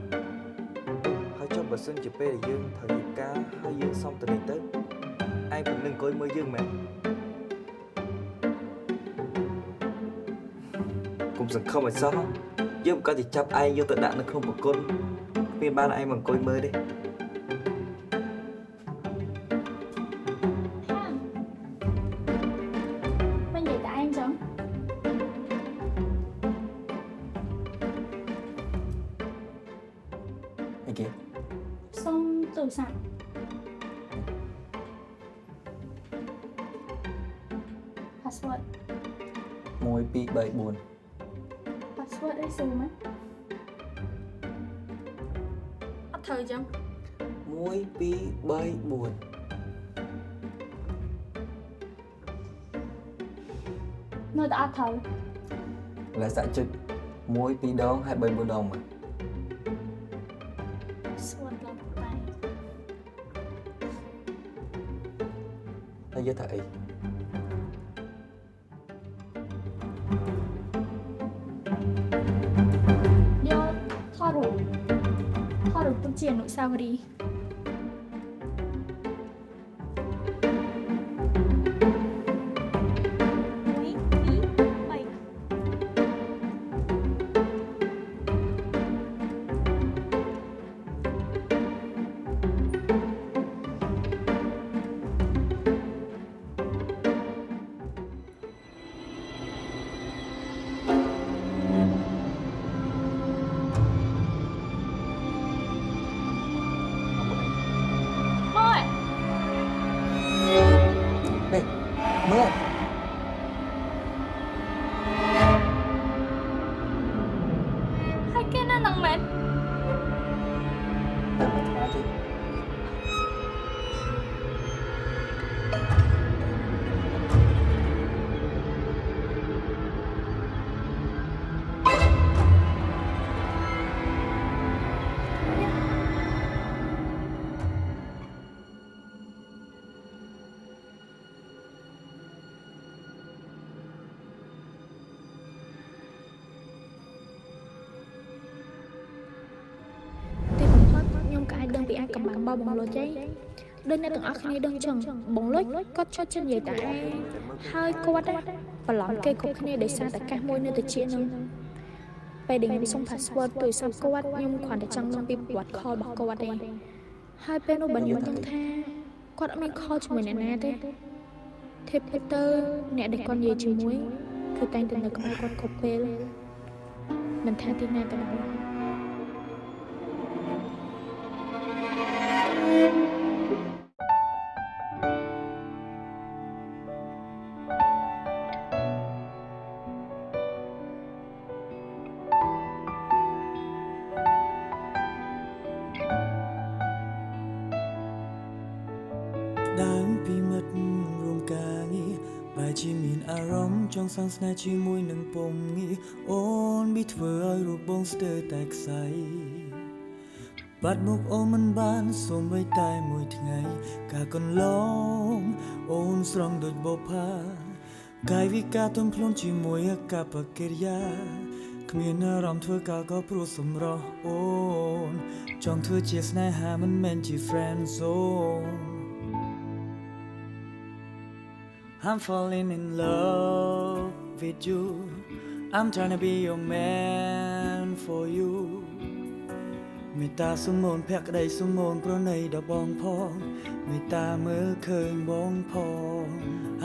hãy cho bà xuân chụp bê để dương thời dịp ca hai dương xong từ này tới ai cũng đừng coi mơ dương mẹ cũng dừng không phải sao dương có thì chấp ai vô tự đạn nó không có con vì ba là ai mà coi mơ đi Bên vậy tại anh giống anh kìa Xong từ sẵn Password môi pi bảy buồn Password ấy xù mấy Ất thời giống môi pi bảy buồn Nơi ta ất thời là xã trực môi pi đó hai bảy buồn đồng mà Password là một tay nó giới thầy Vô Thoa đủ tôi triển nội sao đi Mấy tí bảy Thôi đây mưa Hai kia របស់បងលុចឯងដូចអ្នកទាំងអស់គ្នាដឹងចឹងបងលុចគាត់ចោទចិត្តនិយាយតែឯងហើយគាត់បន្លំគេគ្រប់គ្នាដោយសារតែកាសមួយនៅតិចនឹងពេលដែលខ្ញុំសុំ password ទូរស័ព្ទគាត់ខ្ញុំគ្រាន់តែចង់ដឹងពីប្រវត្តិ call របស់គាត់ទេហើយពេលនោះបងខ្ញុំដឹងថាគាត់អត់មាន call ជាមួយអ្នកណាទេទេពិតទៅអ្នកដែលគាត់និយាយជាមួយគឺតែងតែនៅក្បែរគាត់គ្រប់ពេលមិនថាទីណាក៏ដោយដើមពីមិត្តរួមការងារបែរជាមានអារម្មណ៍ចង់សងស្នេហ៍ជាមួយនឹងពុំងារអូនbịធ្វើឲ្យរូបបងស្ទើរតែខ្សែបាត់មុខអូនមិនបានសូម្បីតែមួយថ្ងៃកាលកន្លងអូនស្រង់ដូចបផាកាយវិការទន់ភ្លន់ជាមួយអាកប្បកិរិយាគ្មានអារម្មណ៍ធ្វើការក៏ព្រោះសម្រស់អូនចង់ធ្វើជាស្នេហាមិនមែនជា friend zone I'm falling in love with you I'm trying to be your man for you មេត្តាសុំអូនភក្តីសុំអូនប្រណីដល់បងផងមេត្តាមើលឃើញបងផង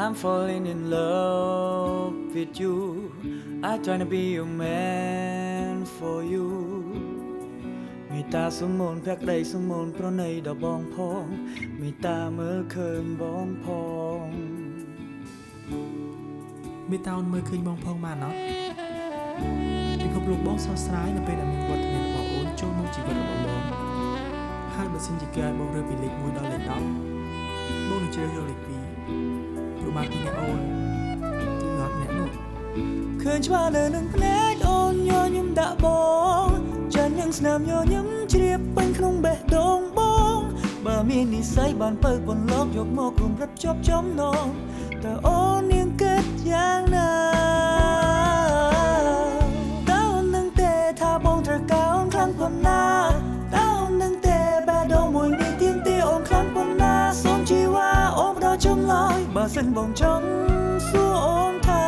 I'm falling in love with you I trying to be your man for you មេត្តាសុំអូនភក្តីសុំអូនប្រណីដល់បងផងមេត្តាមើលឃើញបងផងមេត្តាអូនមើលឃើញបងផងបានអត់ពិភពលោកបងស្រស់ស្រាយនៅពេលដែលមានវត្តមានរបស់អូនចូលមកជីវិតរបស់បងហើយបើសិនជាគេឲ្យបងរើពីលេខ1ដល់លេខ10បងនឹងជ្រើសរើសលេខ2ព្រោះបានពីអ្នកអូនគឺអត់អ្នកនោះឃើញច្បាស់នៅនឹងភ្នែកអូនញញឹមដាក់បងចាញ់នឹងស្នាមញញឹមជ្រាបពេញក្នុងបេះដូងបងបើមាននិស្ស័យបានបើកបន្លកយកមករួមរត់ជាប់ចំណងតើអូននាងគិតយ៉ាងណាតើអូននឹងទេថាបងត្រូវការអូនខ្លាំងប៉ុណ្ណាតើអូននឹងទេបេះដូងមួយនេះទៀងទាអូនខ្លាំងប៉ុណ្ណាសូមជីវ៉ាអូនផ្ដល់ចម្លើយបើសិនបងចង់សួរអូនថា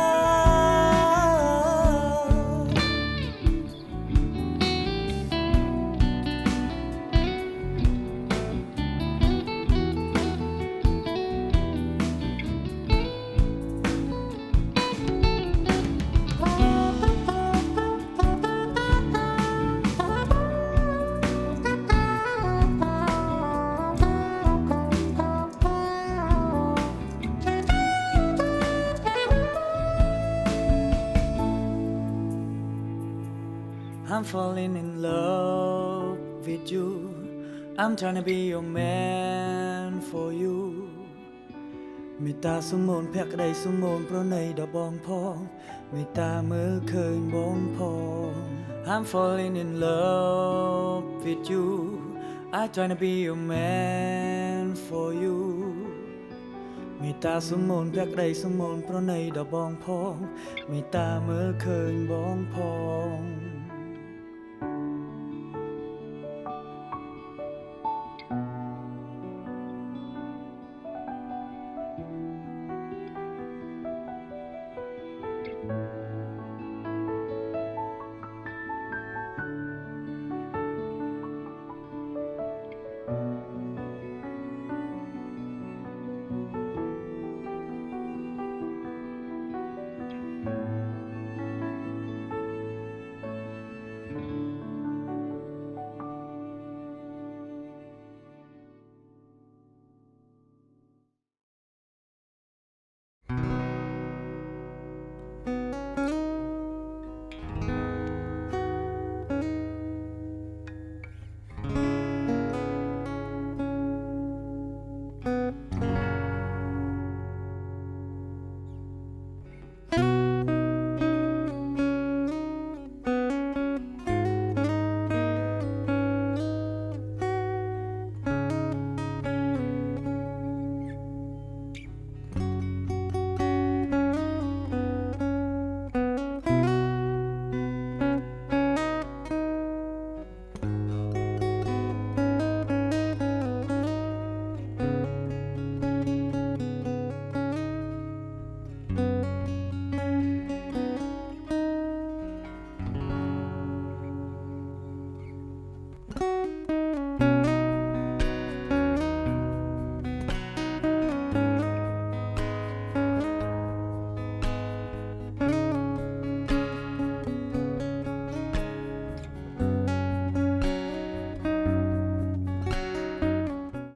I'm falling in love with you I'm trying to be your man for you មេត្តាសុំអូនភក្តីសុំអូនប្រណីដល់បងផងមេត្តាមើលឃើញបងផង I'm falling in love with you I trying to be your man for you មេត្តាសុំអូនភក្តីសុំអូនប្រណីដល់បងផងមេត្តាមើលឃើញបងផង